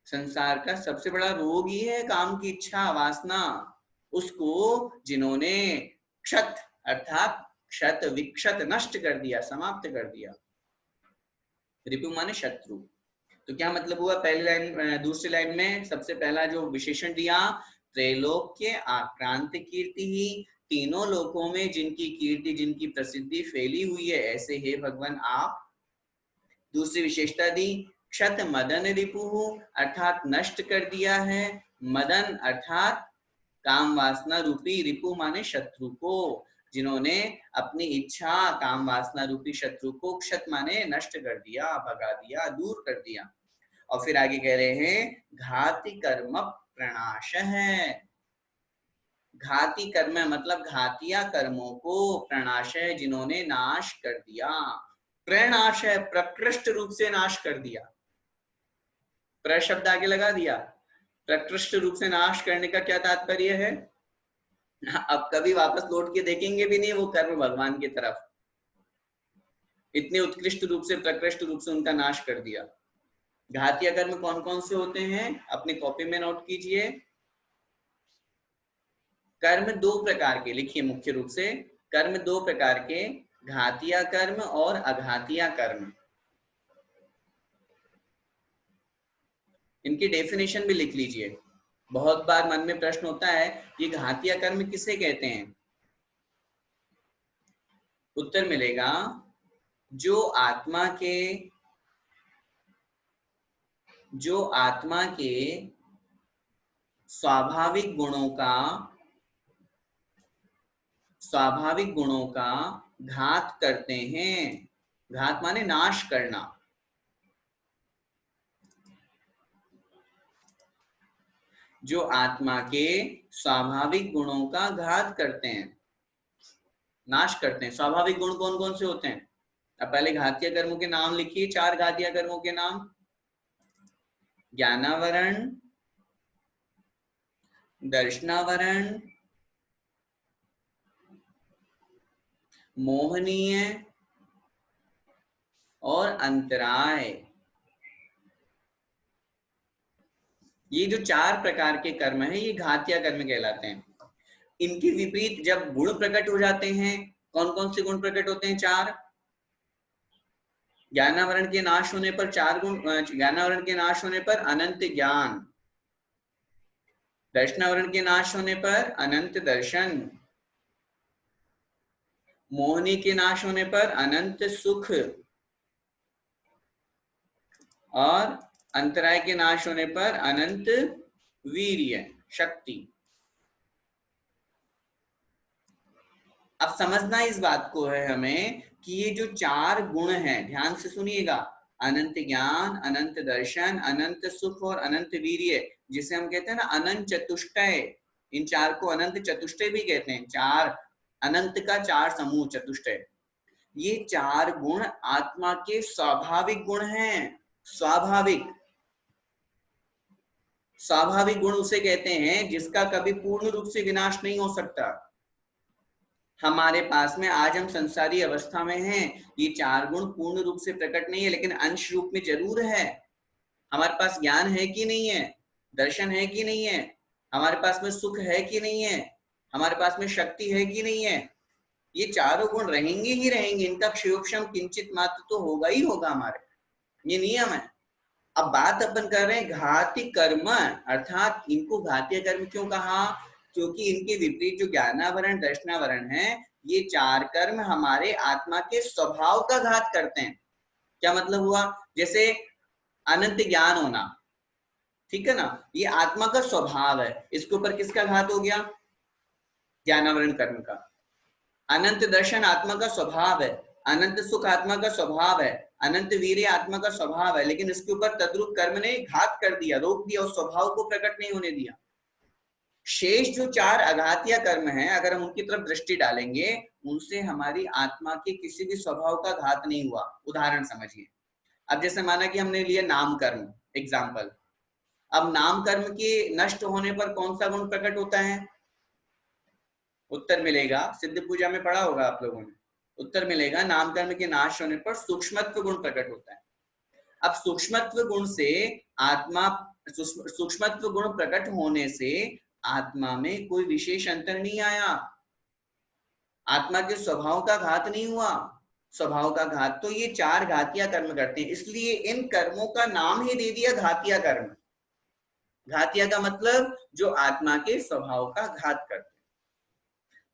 संसार का सबसे बड़ा रोग ही है काम की इच्छा, वासना, उसको जिन्होंने क्षत अर्थात क्षत विक्षत नष्ट कर दिया, समाप्त कर दिया। रिपु माने शत्रु। तो क्या मतलब हुआ? पहली लाइन, दूसरी लाइन में सबसे पहला जो विशेषण दिया, त्रैलोक्य आक्रांत कीर्ति ही, तीनों लोकों में जिनकी कीर्ति जिनकी प्रसिद्धि फैली हुई है ऐसे हे भगवान आप। दूसरी विशेषता दी, क्षत मदन रिपुहु अर्थात नष्ट कर दिया है, मदन अर्थात काम वासना रूपी, रिपु माने शत्रु को, जिन्होंने अपनी इच्छा काम वासना रूपी शत्रु को क्षत माने नष्ट कर दिया, भगा दिया, दूर कर दिया। और फिर आगे कह रहे हैं घाति कर्म प्रणाश है, घाती कर्म मतलब घातिया कर्मों को, प्रणाश है जिन्होंने नाश कर दिया, प्रणाश है प्रकृष्ट रूप से नाश कर दिया, प्र शब्द आगे लगा दिया। प्रकृष्ट रूप से नाश करने का क्या तात्पर्य है? अब कभी वापस लौट के देखेंगे भी नहीं वो कर्म भगवान की तरफ, इतने उत्कृष्ट रूप से प्रकृष्ट रूप से उनका नाश कर दिया। घातिया कर्म कौन कौन से होते हैं अपनी कॉपी में नोट कीजिए। कर्म 2 प्रकार के लिखिए, मुख्य रूप से कर्म 2 प्रकार के, घातिया कर्म और अघातिया कर्म। इनकी डेफिनेशन भी लिख लीजिए, बहुत बार मन में प्रश्न होता है ये घातिया कर्म किसे कहते हैं। उत्तर मिलेगा, जो आत्मा के स्वाभाविक गुणों का घात करते हैं। घात माने नाश करना, जो आत्मा के स्वाभाविक गुणों का घात करते हैं, नाश करते हैं। स्वाभाविक गुण कौन कौन से होते हैं? अब पहले घातिया कर्मों के नाम लिखिए, 4 घातिया कर्मों के नाम। ज्ञानावरण, दर्शनावरण, मोहनीय और अंतराय। ये जो 4 प्रकार के कर्म है ये घातिया कर्म कहलाते हैं। इनके विपरीत जब गुण प्रकट हो जाते हैं, कौन कौन से गुण प्रकट होते हैं? 4। ज्ञानावरण के नाश होने पर 4 गुण, ज्ञानावरण के नाश होने पर अनंत ज्ञान, दर्शनावरण के नाश होने पर अनंत दर्शन, मोहनी के नाश होने पर अनंत सुख, और अंतराय के नाश होने पर अनंत वीर्य, शक्ति। अब समझना इस बात को है हमें कि ये जो 4 गुण हैं, ध्यान से सुनिएगा, अनंत ज्ञान, अनंत दर्शन, अनंत सुख और अनंत वीर्य, जिसे हम कहते हैं ना अनंत चतुष्टय, इन 4 को अनंत चतुष्टय भी कहते हैं। 4 अनंत का 4 समूह चतुष्टय। ये 4 गुण आत्मा के स्वाभाविक गुण हैं। स्वाभाविक गुण उसे कहते हैं जिसका कभी पूर्ण रूप से विनाश नहीं हो सकता। हमारे पास में आज हम संसारी अवस्था में हैं, ये 4 गुण पूर्ण रूप से प्रकट नहीं है लेकिन अंश रूप में जरूर है। हमारे पास ज्ञान है कि नहीं है, दर्शन है कि नहीं है, हमारे पास में सुख है कि नहीं है, हमारे पास में शक्ति है कि नहीं है, ये चारों गुण रहेंगे ही रहेंगे, इनका क्षयोक्षम किंचित मात्र तो होगा ही होगा हमारे, ये नियम है। अब बात अपन कर रहे हैं घाती कर्म, अर्थात इनको घातीय कर्म क्यों कहा, क्योंकि इनके विपरीत जो ज्ञानावरण दर्शनावरण है, ये 4 कर्म हमारे आत्मा के स्वभाव का घात करते हैं। क्या मतलब हुआ, जैसे अनंत ज्ञान होना, ठीक है ना, ये आत्मा का स्वभाव है, इसके ऊपर किसका घात हो गया, ज्ञानावरण कर्म का। अनंत दर्शन आत्मा का स्वभाव है, अनंत सुख आत्मा का स्वभाव है, अनंत वीर्य आत्मा का स्वभाव है, लेकिन इसके ऊपर तद्रूप कर्म ने घात कर दिया, रोक दिया, उस स्वभाव को प्रकट नहीं होने दिया। शेष जो 4 अघातीय कर्म हैं, अगर हम उनकी तरफ दृष्टि डालेंगे, उनसे हमारी आत्मा के किसी भी स्वभाव का घात नहीं हुआ। उदाहरण समझिए, अब जैसे माना कि हमने लिया नाम कर्म एग्जाम्पल, अब नाम कर्म के नष्ट होने पर कौन सा गुण प्रकट होता है, उत्तर मिलेगा, सिद्ध पूजा में पढ़ा होगा आप लोगों ने, उत्तर मिलेगा नाम कर्म के नाश होने पर सूक्ष्मत्व गुण प्रकट होता है। अब सूक्ष्मत्व गुण से आत्मा, सूक्ष्मत्व गुण प्रकट होने से आत्मा में कोई विशेष अंतर नहीं आया, आत्मा के स्वभाव का घात नहीं हुआ। स्वभाव का घात तो ये 4 घातिया कर्म करते हैं, इसलिए इन कर्मों का नाम ही दे दिया घातिया कर्म। घातिया का मतलब जो आत्मा के स्वभाव का घात करते हैं।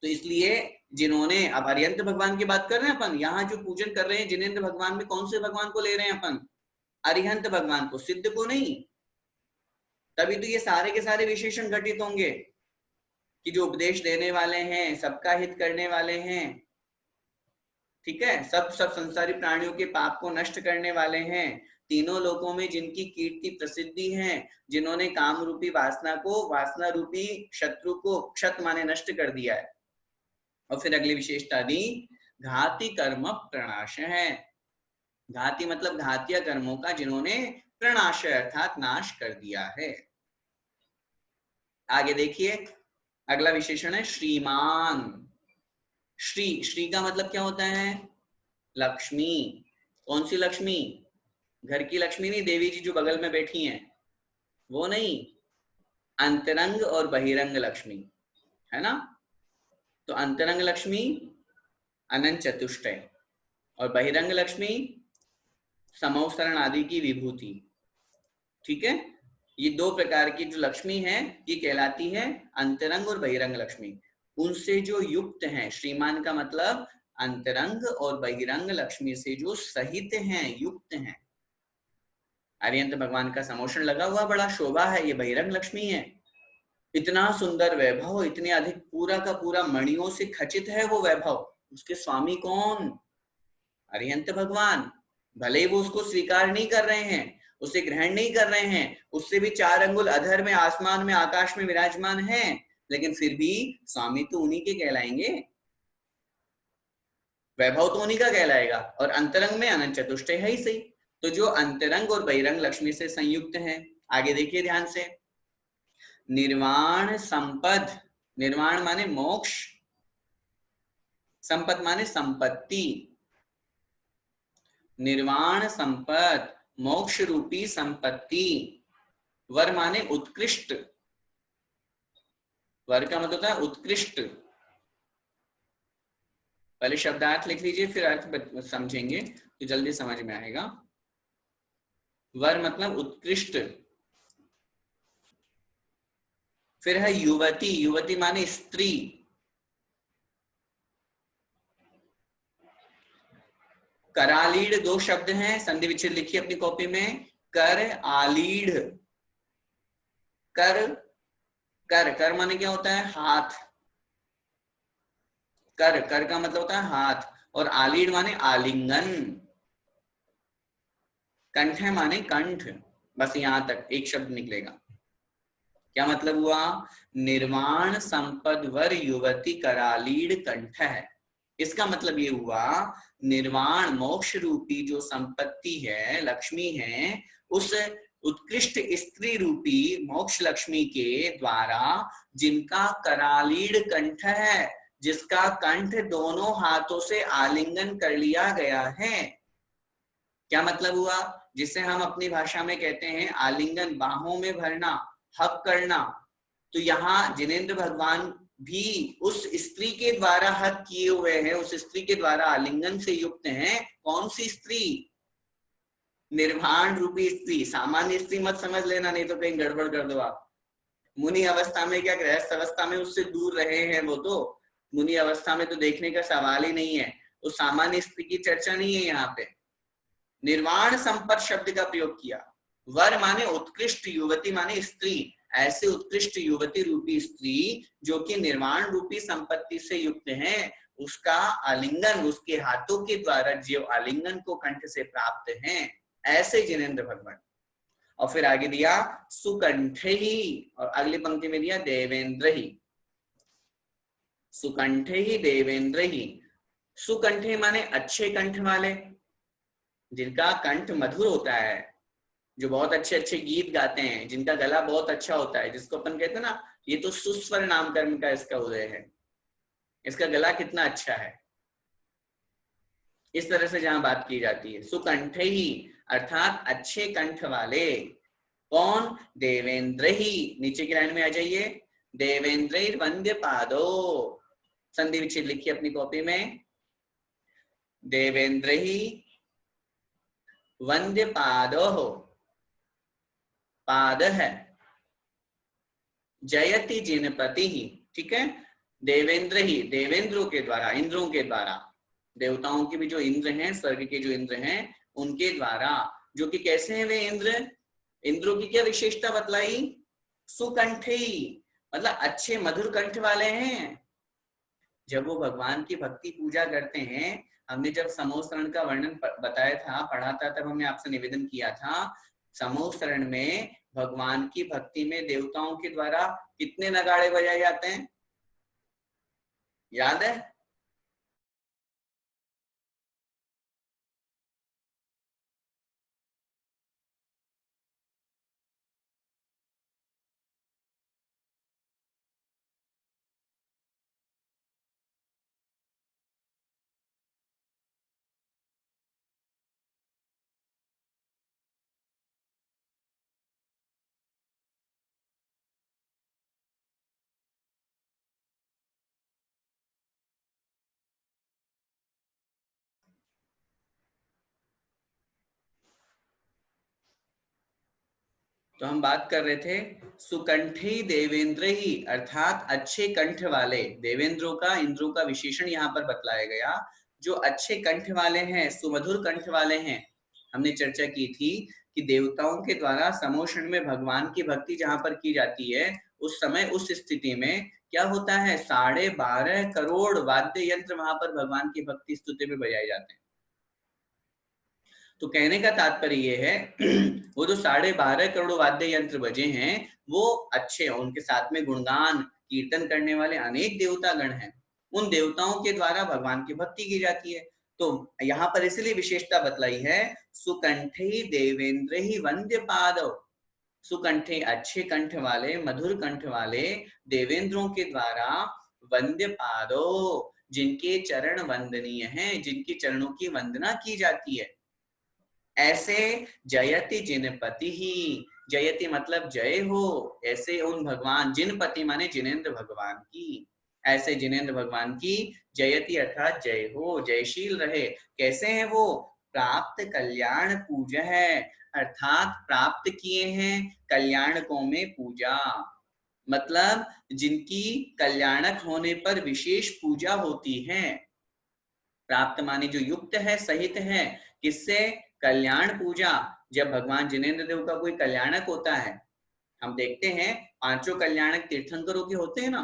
तो इसलिए जिन्होंने, अब अरिहंत भगवान की बात कर रहे हैं अपन, यहाँ जो पूजन कर रहे हैं जिनेंद्र भगवान में, कौन से भगवान को ले रहे हैं अपन, अरिहंत भगवान को, सिद्ध को नहीं। तभी तो ये सारे के सारे विशेषण घटित होंगे कि जो उपदेश देने वाले हैं, सबका हित करने वाले हैं, ठीक है, सब संसारी प्राणियों के पाप को नष्ट करने वाले हैं, तीनों लोकों में जिनकी कीर्ति प्रसिद्धि है, जिन्होंने काम रूपी वासना को, वासना रूपी शत्रु को क्षत माने नष्ट कर दिया है। और फिर अगली विशेषता दी, घाती कर्म प्रणाश है। घाती मतलब घातीय कर्मों का जिन्होंने प्रणाश अर्थात नाश कर दिया है। आगे देखिए, अगला विशेषण है श्रीमान। श्री, श्री का मतलब क्या होता है, लक्ष्मी। कौन सी लक्ष्मी, घर की लक्ष्मी नहीं, देवी जी जो बगल में बैठी हैं वो नहीं, अंतरंग और बहिरंग लक्ष्मी है ना। तो अंतरंग लक्ष्मी अनंत चतुष्टय और बहिरंग लक्ष्मी समौसरण आदि की विभूति, ठीक है। ये 2 प्रकार की जो लक्ष्मी है ये कहलाती है अंतरंग और बहिरंग लक्ष्मी। उनसे जो युक्त हैं, श्रीमान का मतलब अंतरंग और बहिरंग लक्ष्मी से जो सहित हैं, युक्त हैं। अरिहंत भगवान का समोषण लगा हुआ बड़ा शोभा है, ये बहिरंग लक्ष्मी है। इतना सुंदर वैभव, इतने अधिक, पूरा का पूरा मणियों से खचित है वो वैभव। उसके स्वामी कौन, अरिहंत भगवान। भले ही वो उसको स्वीकार नहीं कर रहे हैं, उसे ग्रहण नहीं कर रहे हैं, उससे भी 4 अंगुल अधर में, आसमान में, आकाश में विराजमान है, लेकिन फिर भी स्वामी तो उन्हीं के कहलाएंगे, वैभव तो उन्हीं का कहलाएगा। और अंतरंग में अनंत चतुष्टय है ही सही। तो जो अंतरंग और बहिरंग लक्ष्मी से संयुक्त है, आगे देखिए ध्यान से, निर्वाण संपद। निर्वाण माने मोक्ष, संपद माने संपत्ति। निर्वाण संपद, मोक्ष रूपी संपत्ति। वर माने उत्कृष्ट, वर का मतलब होता है उत्कृष्ट। पहले शब्दार्थ लिख लीजिए फिर अर्थ समझेंगे तो जल्दी समझ में आएगा। वर मतलब उत्कृष्ट। फिर है युवती, युवती माने स्त्री। करालीढ़ 2 शब्द हैं, संधि विच्छेद लिखिए अपनी कॉपी में, कर आलीढ़। कर, कर, कर माने क्या होता है, हाथ। कर, कर का मतलब होता है हाथ, और आलीढ़ माने आलिंगन। कंठ है माने कंठ, बस यहां तक एक शब्द निकलेगा। क्या मतलब हुआ, निर्वाण संपद वर युवती करालीढ़ कंठ है। इसका मतलब ये हुआ, निर्वाण मोक्ष रूपी जो संपत्ति है, लक्ष्मी है, उस उत्कृष्ट स्त्री रूपी मोक्ष लक्ष्मी के द्वारा जिनका करालीढ़ कंठ है, जिसका कंठ दोनों हाथों से आलिंगन कर लिया गया है। क्या मतलब हुआ? जिसे हम अपनी भाषा में कहते हैं आलिंगन, बाहों में भरना, हक करना। तो यहाँ जिनेंद्र भगवान भी उस स्त्री के द्वारा हक किए हुए हैं, उस स्त्री के द्वारा आलिंगन से युक्त हैं। कौन सी स्त्री? निर्वाण रूपी स्त्री। सामान्य स्त्री मत समझ लेना, नहीं तो कहीं गड़बड़ कर दो आप। मुनि अवस्था में क्या, गृहस्थ अवस्था में उससे दूर रहे हैं वो तो, मुनि अवस्था में तो देखने का सवाल ही नहीं है। तो सामान्य स्त्री की चर्चा नहीं है यहाँ पे। निर्वाण संपद शब्द का प्रयोग किया। वर माने उत्कृष्ट, युवती माने स्त्री। ऐसे उत्कृष्ट युवती रूपी स्त्री जो कि निर्वाण रूपी संपत्ति से युक्त है, उसका आलिंगन, उसके हाथों के द्वारा जो आलिंगन को कंठ से प्राप्त है, ऐसे जिनेंद्र भगवान। और फिर आगे दिया सुकंठ ही, और अगली पंक्ति में दिया देवेंद्र ही। सुकंठ ही देवेंद्र ही। सुकंठे माने अच्छे कंठ वाले, जिनका कंठ मधुर होता है, जो बहुत अच्छे अच्छे गीत गाते हैं, जिनका गला बहुत अच्छा होता है, जिसको अपन कहते हैं ना, ये तो सुस्वर नामकरण का इसका उदय है, इसका गला कितना अच्छा है, इस तरह से जहां बात की जाती है। सुकंठ ही अर्थात अच्छे कंठ वाले। कौन? देवेंद्र ही। नीचे की लाइन में आ जाइए, देवेंद्र वंद्य पादो। संधि विच्छेद लिखिए अपनी कॉपी में, देवेंद्र ही वंद्य पादो, पाद है, जयति जिनपति ही। ठीक है, देवेंद्र ही, देवेंद्रों के द्वारा, इंद्रों के द्वारा, देवताओं के भी जो इंद्र हैं, स्वर्ग के जो इंद्र हैं, उनके द्वारा, जो कि कैसे हैं वे इंद्र? इंद्रों की क्या विशेषता बतलाई? सुकंठी, मतलब अच्छे मधुर कंठ वाले हैं। जब वो भगवान की भक्ति पूजा करते हैं, हमने जब समूह शरण का वर्णन बताया था, पढ़ा था, तब हमने आपसे निवेदन किया था, समूह शरण में भगवान की भक्ति में देवताओं के द्वारा कितने नगाड़े बजाए जाते हैं, याद है? तो हम बात कर रहे थे सुकंठी देवेंद्र ही, अर्थात अच्छे कंठ वाले। देवेंद्रों का, इंद्रों का विशेषण यहाँ पर बतलाया गया, जो अच्छे कंठ वाले हैं, सुमधुर कंठ वाले हैं। हमने चर्चा की थी कि देवताओं के द्वारा समोषण में भगवान की भक्ति जहां पर की जाती है, उस समय, उस स्थिति में क्या होता है, 12.5 करोड़ वाद्य यंत्र वहां पर भगवान की भक्ति स्तुति में बजाए जाते हैं। तो कहने का तात्पर्य ये है वो जो 12.5 करोड़ वाद्य यंत्र बजे हैं, वो अच्छे हैं, उनके साथ में गुणगान कीर्तन करने वाले अनेक देवता गण हैं, उन देवताओं के द्वारा भगवान की भक्ति की जाती है। तो यहाँ पर इसलिए विशेषता बतलाई है, सुकंठे देवेंद्र ही वंद्य पादव। सुकंठे अच्छे कंठ वाले, मधुर कंठ वाले देवेंद्रों के द्वारा वंद्य पादो, जिनके चरण वंदनीय हैं, जिनके चरणों की वंदना की जाती है, ऐसे जयति जिनपति ही। जयति मतलब जय हो, ऐसे उन भगवान, जिनपति माने जिनेंद्र भगवान की, ऐसे जिनेंद्र भगवान की जयति अर्थात जय हो, जयशील रहे। कैसे हैं वो? प्राप्त कल्याण पूजा है, अर्थात प्राप्त किए हैं कल्याणकों में पूजा, मतलब जिनकी कल्याणक होने पर विशेष पूजा होती है। प्राप्त माने जो युक्त है, सहित है, किससे? कल्याण पूजा। जब भगवान जिनेंद्र देव का कोई कल्याणक होता है, हम देखते हैं 5 कल्याणक तीर्थंकरों के होते हैं ना,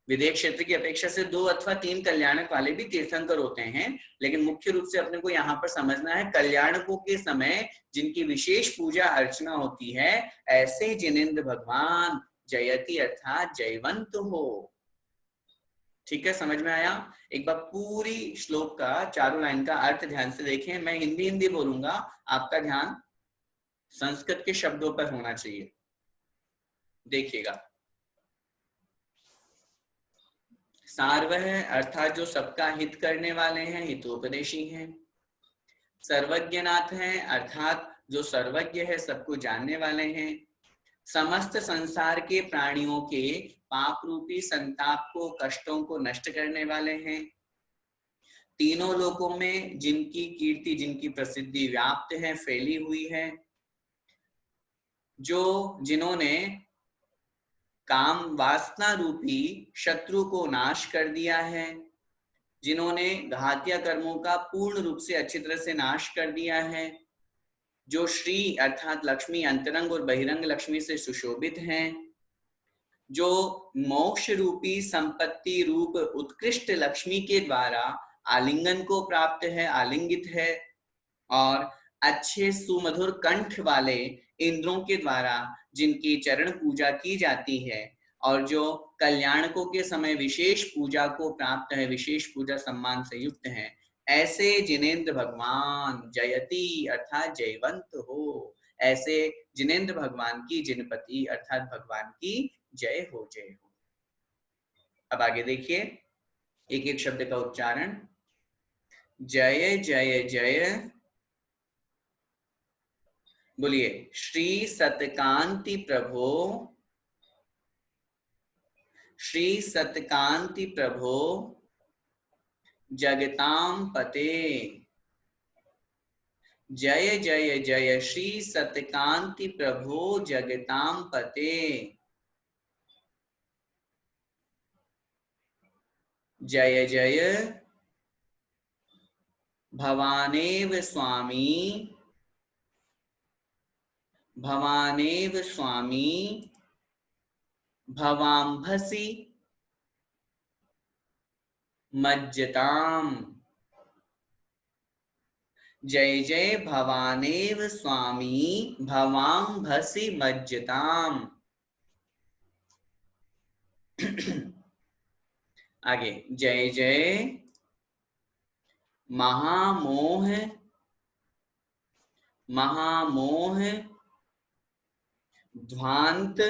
विदेश क्षेत्र की अपेक्षा से 2 अथवा 3 कल्याणक वाले भी तीर्थंकर होते हैं, लेकिन मुख्य रूप से अपने को यहाँ पर समझना है कल्याणकों के समय जिनकी विशेष पूजा अर्चना होती है, ऐसे जिनेंद्र भगवान जयति अर्थात जयवंत हो। ठीक है, समझ में आया? एक बार पूरी श्लोक का, चारों लाइन का अर्थ ध्यान से देखें। मैं हिंदी हिंदी बोलूंगा, आपका ध्यान संस्कृत के शब्दों पर होना चाहिए। देखिएगा, सार्वः अर्थात जो सबका हित करने वाले हैं, हितोपदेशी हैं। सर्वज्ञनाथ हैं अर्थात जो सर्वज्ञ है, सबको जानने वाले हैं। समस्त संसार के प्राणियों के पाप रूपी संताप को, कष्टों को नष्ट करने वाले हैं। तीनों लोकों में जिनकी कीर्ति, जिनकी प्रसिद्धि व्याप्त है, फैली हुई है, जिन्होंने काम वासना रूपी शत्रु को नाश कर दिया है, जिन्होंने घातिया कर्मों का पूर्ण रूप से अच्छी तरह से नाश कर दिया है, जो श्री अर्थात लक्ष्मी अंतरंग और बहिरंग लक्ष्मी से सुशोभित हैं, जो मोक्ष रूपी संपत्ति रूप उत्कृष्ट लक्ष्मी के द्वारा आलिंगन को प्राप्त है, आलिंगित है, और अच्छे सुमधुर कंठ वाले इंद्रों के द्वारा जिनकी चरण पूजा की जाती है, और जो कल्याणकों के समय विशेष पूजा को प्राप्त है, विशेष पूजा सम्मान से युक्त है, ऐसे जिनेंद्र भगवान जयति अर्थात जयवंत हो, ऐसे जिनेंद्र भगवान की, जिनपति अर्थात भगवान की जय हो, जय हो। अब आगे देखिए एक एक शब्द का उच्चारण। जय जय जय, बोलिए श्री सतकांति प्रभो, श्री सतकांति प्रभो जगताम पते। जय जय जय श्री सतकांति प्रभो जगताम पते। जय जय भवानेव स्वामी, भवानेव स्वामी भवाम्भसि मज्जताम। जय जय भवानेव स्वामी भवाम्भसि मज्जताम। आगे जय जय महामोह, महामोह ध्वांत,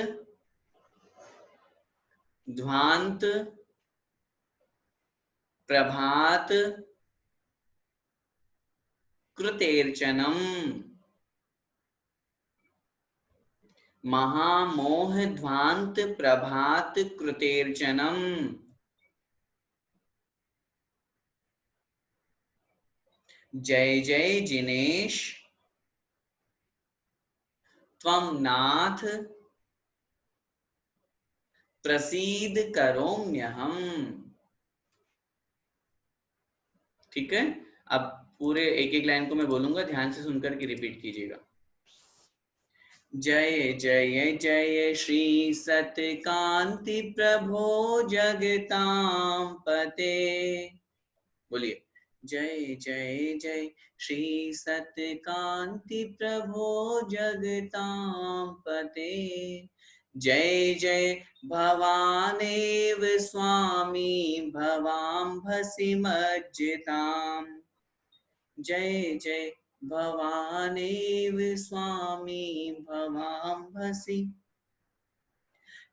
ध्वांत प्रभात कृतेर्चनम। महामोह ध्वांत प्रभात कृतेर्चनम। जय जय जिनेश त्वं नाथ प्रसीद करोम्यहम्। ठीक है, अब पूरे एक एक लाइन को मैं बोलूंगा, ध्यान से सुनकर के रिपीट कीजिएगा। जय जय जय श्री सतकांति प्रभो जगतां पते। बोलिए जय जय जय श्री सतकांति प्रभो जगतां पते। जय जय भवानेव स्वामी भवाम्भसि मज्जिताम्। जय जय भवानेव स्वामी भवाम्भसि।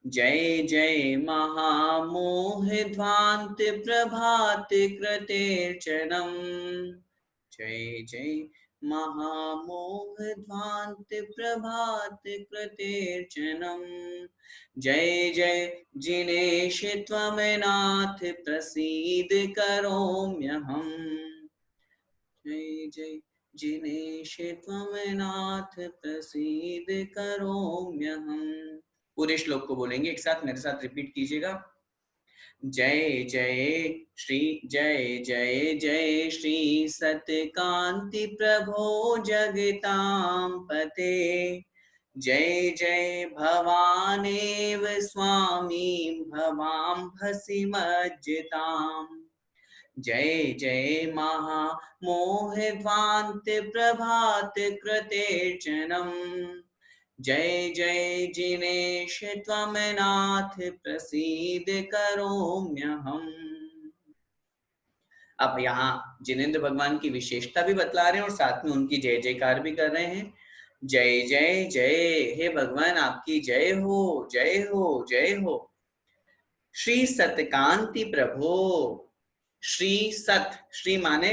जय जय महामोह ध्वांत प्रभात कृतेर्चनम्। जय जय महामोह ध्वांत प्रभात कृतेर्चनम्। जय जय जिनेश त्वमेनाथ प्रसीद करोम्यहम्। जय जय जिनेश त्वमेनाथ प्रसीद करोम्यहम्। पूरे श्लोक को बोलेंगे एक साथ, मेरे साथ रिपीट कीजिएगा। जय जय श्री, जय जय जय श्री सतकांति प्रभो जगतां पते। जय जय भवानेव स्वामी भवाम्भसि मज्जिताम्। जय जय महामोह ध्वांत प्रभात कृतेर्चनम्। जय जय जिनेश त्वमेनाथ प्रसीद करोम्यहम्। अब यहाँ जिनेंद्र भगवान की विशेषता भी बतला रहे हैं और साथ में उनकी जय जयकार भी कर रहे हैं। जय जय जय, हे भगवान आपकी जय हो, जय हो, जय हो। श्री सतकांति प्रभो। श्री सत, श्री माने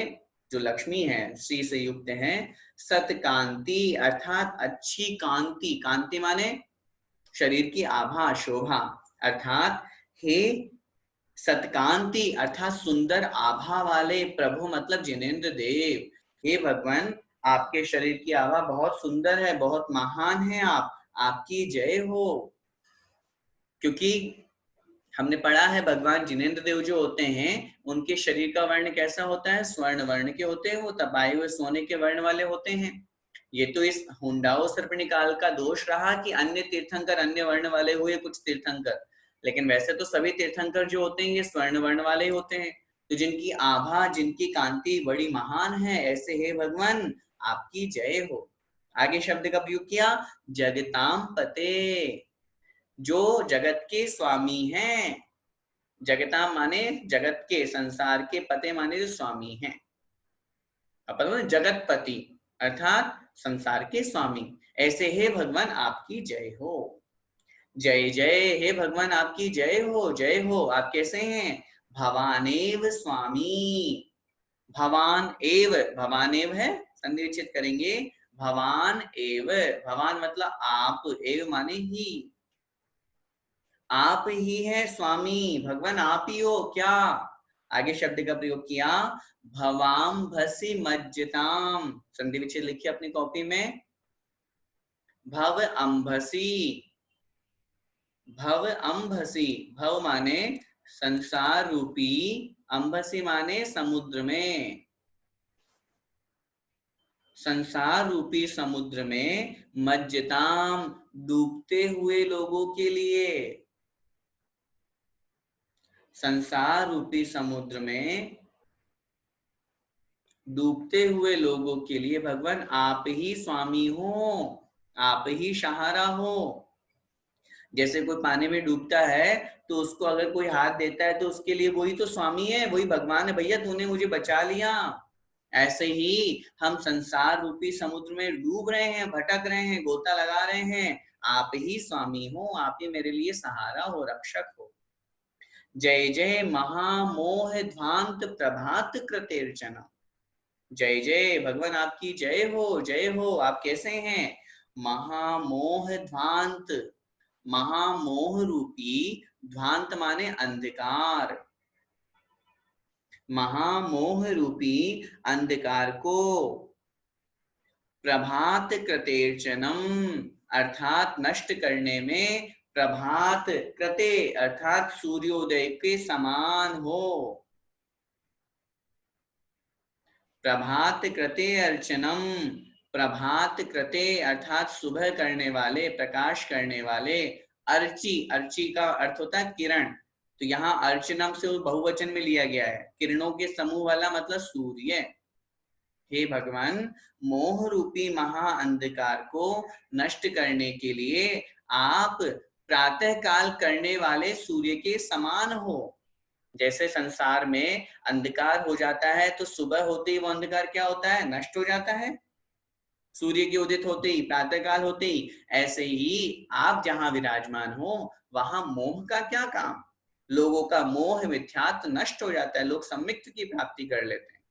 जो लक्ष्मी है, श्री से युक्त है। सतकांति अर्थात अच्छी कांति, कांति माने शरीर की आभा, शोभा, अर्थात हे सतकांति अर्थात सुंदर आभा वाले प्रभु मतलब जिनेंद्र देव। हे भगवान, आपके शरीर की आभा बहुत सुंदर है, बहुत महान है आप, आपकी जय हो। क्योंकि हमने पढ़ा है भगवान जिनेंद्र देव जो होते हैं उनके शरीर का वर्ण कैसा होता है, स्वर्ण वर्ण के होते हैं, वो तपाए हुए सोने के वर्ण वाले होते हैं। ये तो इस हुंडाओ सर्पनिकाल का दोष रहा कि अन्य तीर्थंकर अन्य वर्ण वाले हुए कुछ तीर्थंकर, लेकिन वैसे तो सभी तीर्थंकर जो होते हैं ये स्वर्ण वर्ण वाले ही होते हैं। तो जिनकी आभा, जिनकी कांति बड़ी महान है, ऐसे हे भगवान आपकी जय हो। आगे शब्द का प्रयोग किया, जगताम पते, जो जगत के स्वामी हैं। जगताम माने जगत के, संसार के, पते माने जो स्वामी हैं, जगतपति अर्थात संसार के स्वामी। ऐसे हे भगवान आपकी जय हो। जय जय, हे भगवान आपकी जय हो, जय हो। आप कैसे हैं? भवानेव स्वामी। भवान एव, भवानेव है, संधि विच्छेद करेंगे, भवान एव। भवान मतलब आप, एव माने ही, आप ही है स्वामी, भगवान आप ही हो क्या? आगे शब्द का प्रयोग किया, भवाम भसी मज्जताम। संधि विच्छेद लिखिए अपनी कॉपी में, भव अंभसी, भव अंभसी। भव माने संसार रूपी, अंभसी माने समुद्र में, संसार रूपी समुद्र में, मज्जताम डूबते हुए लोगों के लिए, संसार रूपी समुद्र में डूबते हुए लोगों के लिए भगवान आप ही स्वामी हो, आप ही सहारा हो। जैसे कोई पानी में डूबता है तो उसको अगर कोई हाथ देता है तो उसके लिए वही तो स्वामी है, वही भगवान है, भैया तूने मुझे बचा लिया। ऐसे ही हम संसार रूपी समुद्र में डूब रहे हैं, भटक रहे हैं, गोता लगा रहे हैं, आप ही स्वामी हो, आप ही मेरे लिए सहारा हो, रक्षक हो। जय जय महामोह ध्वांत प्रभात कृतेर्चना। जय जय भगवान आपकी जय हो, जय हो। आप कैसे हैं? महामोह ध्वांत, महामोह रूपी, ध्वांत माने अंधकार, महामोह रूपी अंधकार को, प्रभात कृतेर्चनम अर्थात नष्ट करने में, प्रभात कृते अर्थात सूर्योदय के समान हो, प्रभात कृते अर्चनम, प्रभात कृते अर्थात सुबह करने वाले, प्रकाश करने वाले, अर्ची, अर्ची का अर्थ होता है किरण, तो यहाँ अर्चनम से बहुवचन में लिया गया है, किरणों के समूह वाला मतलब सूर्य। हे भगवान, मोह रूपी महा अंधकार को नष्ट करने के लिए आप प्रातः काल करने वाले सूर्य के समान हो। जैसे संसार में अंधकार हो जाता है तो सुबह होते ही वो अंधकार क्या होता है, नष्ट हो जाता है, सूर्य के उदित होते ही, प्रातः काल होते ही। ऐसे ही आप जहां विराजमान हो वहां मोह का क्या काम, लोगों का मोह मिथ्यात्व नष्ट हो जाता है, लोग सम्यक्त की प्राप्ति कर लेते हैं।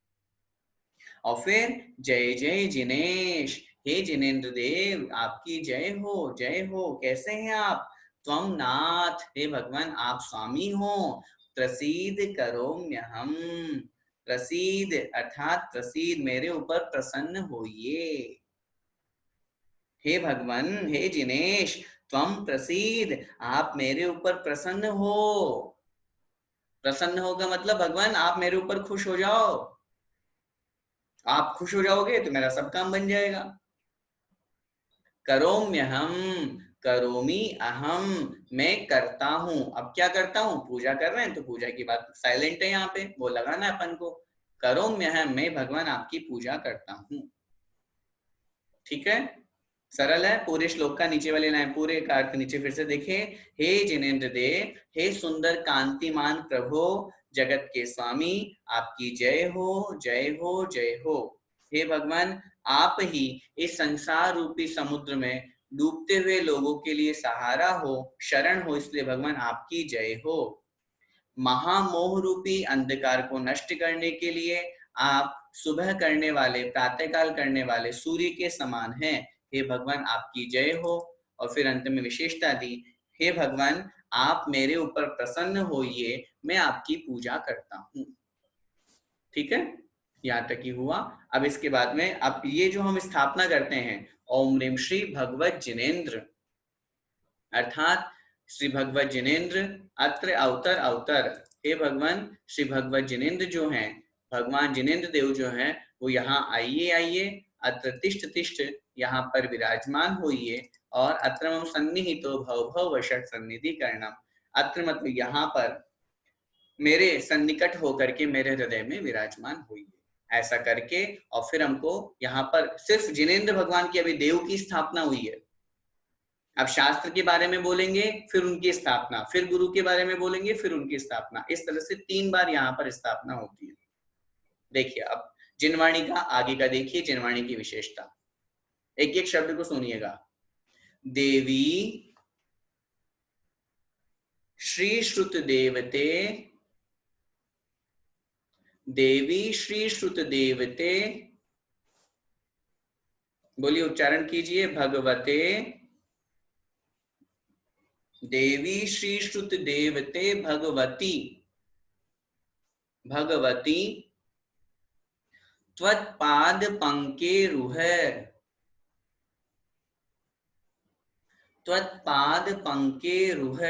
और फिर जय जय जिनेश, हे जिनेन्द्र देव आपकी जय हो, जय हो। कैसे हैं आप? त्वम नाथ, हे भगवान आप स्वामी हो। प्रसीद करोम्यहम, प्रसीद अर्थात प्रसीद, मेरे ऊपर प्रसन्न होइए। हे भगवान, हे जिनेश, त्वम प्रसीद, आप मेरे ऊपर प्रसन्न हो। प्रसन्न होगा मतलब भगवान आप मेरे ऊपर खुश हो जाओ, आप खुश हो जाओगे तो मेरा सब काम बन जाएगा। करोम्यहम, करोमी अहम, मैं करता हूं। अब क्या करता हूं? पूजा कर रहे हैं तो पूजा की बात साइलेंट है, यहाँ पे वो लगाना है अपन को। करोम्यहम, मैं भगवान आपकी पूजा करता हूं। ठीक है, सरल है। पूरे श्लोक का नीचे वाले लाइन, पूरे का अर्थ नीचे फिर से देखें। हे जिनेन्द्र देव, हे सुंदर कांतिमान प्रभु, जगत के स्वामी, आपकी जय हो, जय हो, जय हो। हे भगवान, आप ही इस संसार रूपी समुद्र में डूबते हुए लोगों के लिए सहारा हो, शरण हो, इसलिए भगवान आपकी जय हो। महामोह रूपी अंधकार को नष्ट करने के लिए आप सुबह करने वाले, प्रातःकाल करने वाले सूर्य के समान हैं। हे भगवान आपकी जय हो। और फिर अंत में विशेषता दी, हे भगवान आप मेरे ऊपर प्रसन्न होइए, मैं आपकी पूजा करता हूँ। ठीक है, यहाँ तक ही हुआ। अब इसके बाद में अब ये जो हम स्थापना करते हैं, ओम ह्रीम श्री भगवत जिनेन्द्र, अर्थात श्री भगवत जिनेन्द्र अत्र अवतर अवतर। हे भगवान श्री भगवत जिनेन्द्र जो हैं, भगवान जिनेन्द्र देव जो हैं, वो यहाँ आइए आइए, अत्र तिष्ठ तिष्ठ, यहाँ पर विराजमान होइए। और अत्र मम सन्निहितो भव भव वशट सन्निधि करणम, अत्र मतलब यहाँ पर मेरे सन्निकट होकर के मेरे हृदय में विराजमान हुई। ऐसा करके और फिर हमको यहाँ पर सिर्फ जिनेन्द्र भगवान की अभी देव की स्थापना हुई है। अब शास्त्र के बारे में बोलेंगे, फिर उनकी स्थापना, फिर गुरु के बारे में बोलेंगे, फिर उनकी स्थापना। इस तरह से 3 बार यहाँ पर स्थापना होती है। देखिए अब जिनवाणी का आगे का देखिए, जिनवाणी की विशेषता। एक एक शब्द को सुनिएगा। देवी श्री श्रुत देवते, देवी श्री श्रुत देवते, बोलिए उच्चारण कीजिए, भगवते, देवी श्री श्रुत देवते भगवती, भगवती त्वत्पाद पंकेरुह, त्वत्पाद पंकेरुह,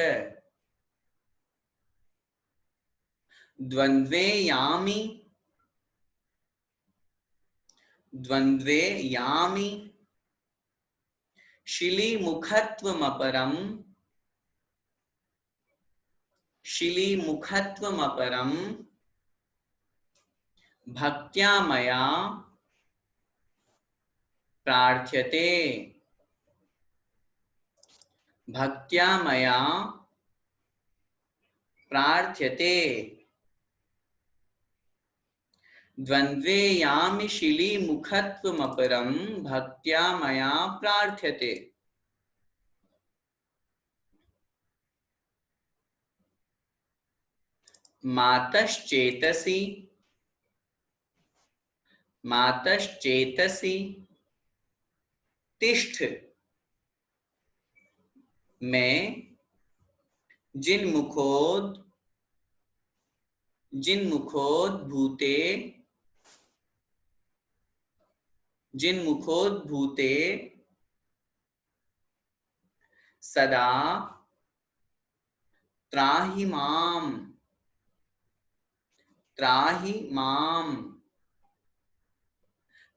द्वंद्वे यामि, द्वंद्वे यामि, शिलीमुखत्वमपरम, शिलीमुखत्वमपरम, भक्त्या मया प्रार्थ्यते, भक्त्या मया प्रार्थ्यते, द्वंद्वे यामि शिलीमुखत्वमपरम, भक्त्या मया प्रार्थ्यते। मातश्चेतसि, मातश्चेतसि तिष्ठ, मैं जिन्मुखोद, जिन्मुखोद्भूते, जिन्मुखोद्भूते सदा त्राहि माम, त्राहि माम।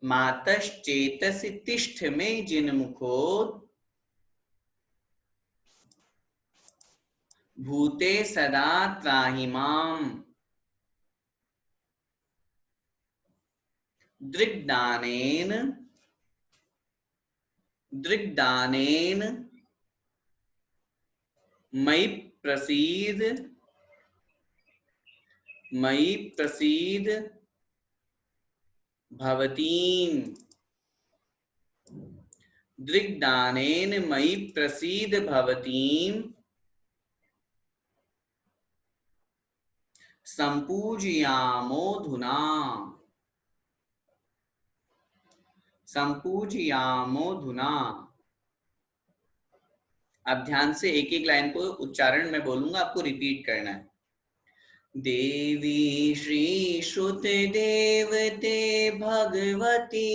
मातश्चेतसि तिष्ठ में जिन्मुखोद भूते सदा त्राहि माम। दृग्दानेन, दृग्दानेन मयि प्रसीद, मयि प्रसीद भवतीम, दृग्दानेन मयि प्रसीद भवतीम, संपूजयामोऽधुना, संपूजयामोऽधुना। अब ध्यान से एक एक लाइन को उच्चारण में बोलूंगा, आपको रिपीट करना है। देवी श्री श्रुत देवते भगवती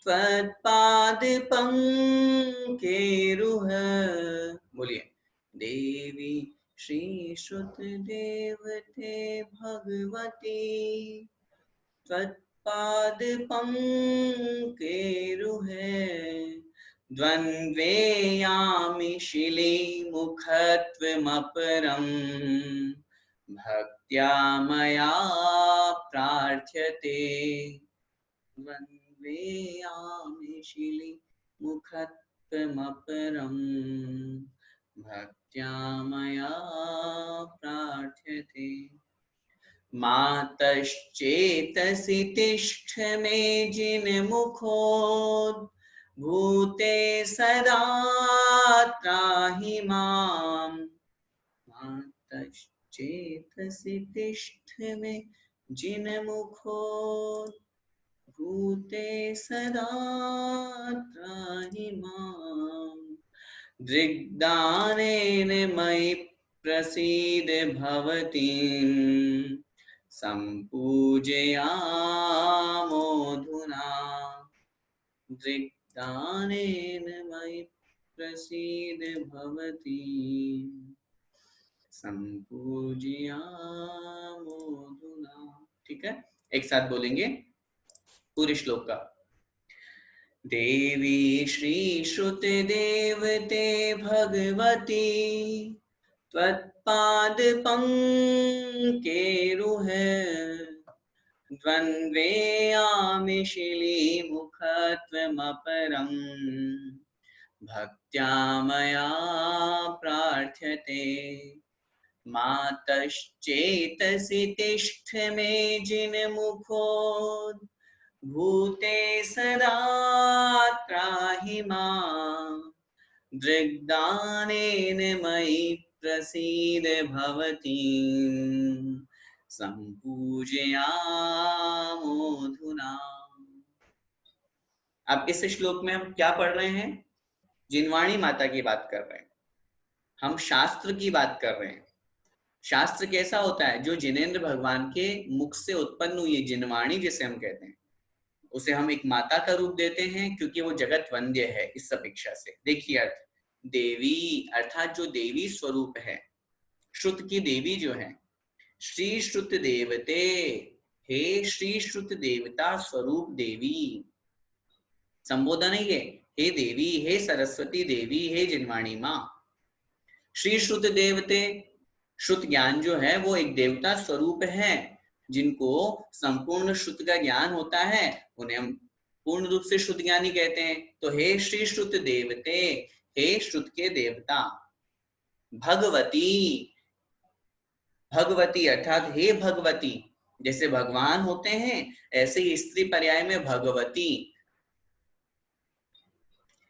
त्वत्पाद पंकेरुह, बोलिए, देवी श्री श्रुत देवते भगवती त्वत्पाद पंकेरुह, द्वंद्वे यामि शिलीमुखत्वमपरम, भक्त्या मया प्रार्थ्यते, द्वंद्वे यामि शिलीमुखत्वमपरम, भक्त्या मया प्रार्थ्यते। मातश्चेतसि तिष्ठ मे जिन्मुखोद भूते सदा त्राहि माम, मातश्चेतसि चेतसि तिष्ठ मे जिन मुखो भूते सदा त्राहि माम् दृग्दानेन मयि प्रसीद भवतीम् सम्पूजयामोऽधुना दृग्दानेन मयि प्रसीद भवतीम् सम्पूजयामोऽधुना। ठीक है, एक साथ बोलेंगे पूरे श्लोक का। देवी श्रीश्रुते देवते भगवती त्वत्पाद पंकेरुहे द्वन्द्वे आमिशिली मुखत्वमपरम् भक्त्या मया प्रार्थ्यते मातश्चेतसि तिष्ठ मे जिनमुखो भूते सदा त्राहि माम् दृग्दानेन मयि प्रसीद भवतीम् सम्पूजयामोऽधुना। अब इस श्लोक में हम क्या पढ़ रहे हैं? जिनवाणी माता की बात कर रहे हैं, हम शास्त्र की बात कर रहे हैं। शास्त्र कैसा होता है? जो जिनेंद्र भगवान के मुख से उत्पन्न हुई जिनवाणी जिसे हम कहते हैं, उसे हम एक माता का रूप देते हैं क्योंकि वो जगत वंद्य है। इस अपेक्षा से देखिए अर्थ, देवी अर्थात जो देवी स्वरूप है, श्रुत की देवी जो है, श्री श्रुत देवते, हे श्री श्रुत देवता स्वरूप देवी, संबोधन है ये, हे देवी, हे सरस्वती देवी, हे जिनवाणी माँ। श्री श्रुत देवते, श्रुत ज्ञान जो है वो एक देवता स्वरूप है, जिनको संपूर्ण श्रुत का ज्ञान होता है, उन्हें हम पूर्ण रूप से श्रुत ज्ञानी कहते हैं। तो हे श्री श्रुत देवते, हे श्रुत के देवता। भगवती, भगवती अर्थात हे भगवती, जैसे भगवान होते हैं ऐसे ही स्त्री पर्याय में भगवती।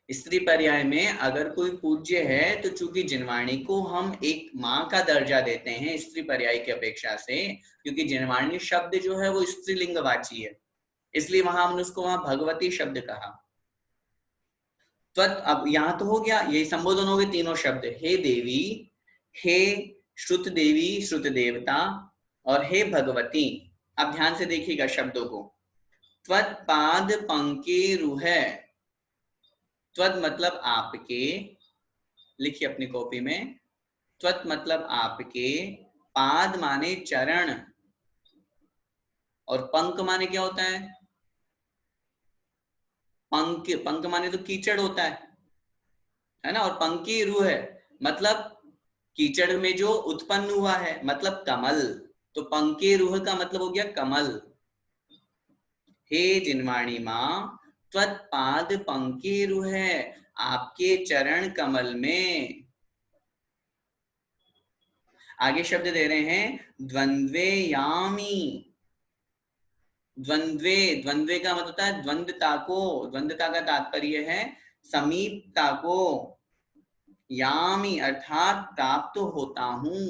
स्त्री पर्याय में अगर कोई पूज्य है तो चूंकि जिनवाणी को हम एक माँ का दर्जा देते हैं स्त्री पर्याय की अपेक्षा से, क्योंकि जिनवाणी शब्द जो है वो स्त्रीलिंगवाची है, इसलिए वहां हमने उसको वहां भगवती शब्द कहा। तो अब यहां तो हो गया, ये संबोधन हो गए तीनों शब्द, हे देवी, हे श्रुत देवी श्रुत देवता और हे भगवती। अब ध्यान से देखिएगा शब्दों को। त्वत्पाद पंकेरुह, त्वत् मतलब आपके, लिखिए अपनी कॉपी में, त्वत् मतलब आपके, पाद माने चरण, और पंक माने क्या होता है? पंक, पंक माने तो कीचड़ होता है ना, और पंकी रूह है मतलब कीचड़ में जो उत्पन्न हुआ है, मतलब कमल। तो पंके रूह का मतलब हो गया कमल। हे जिनवाणी माँ, त्वत्पाद पंके रूह है, आपके चरण कमल में। आगे शब्द दे रहे हैं द्वंद्वे यामी। द्वंद्वे, द्वंद्वे का मतलब होता है द्वंद्वता को, द्वंद्वता का तात्पर्य है समीपता को। यामी अर्थात प्राप्त होता हूं।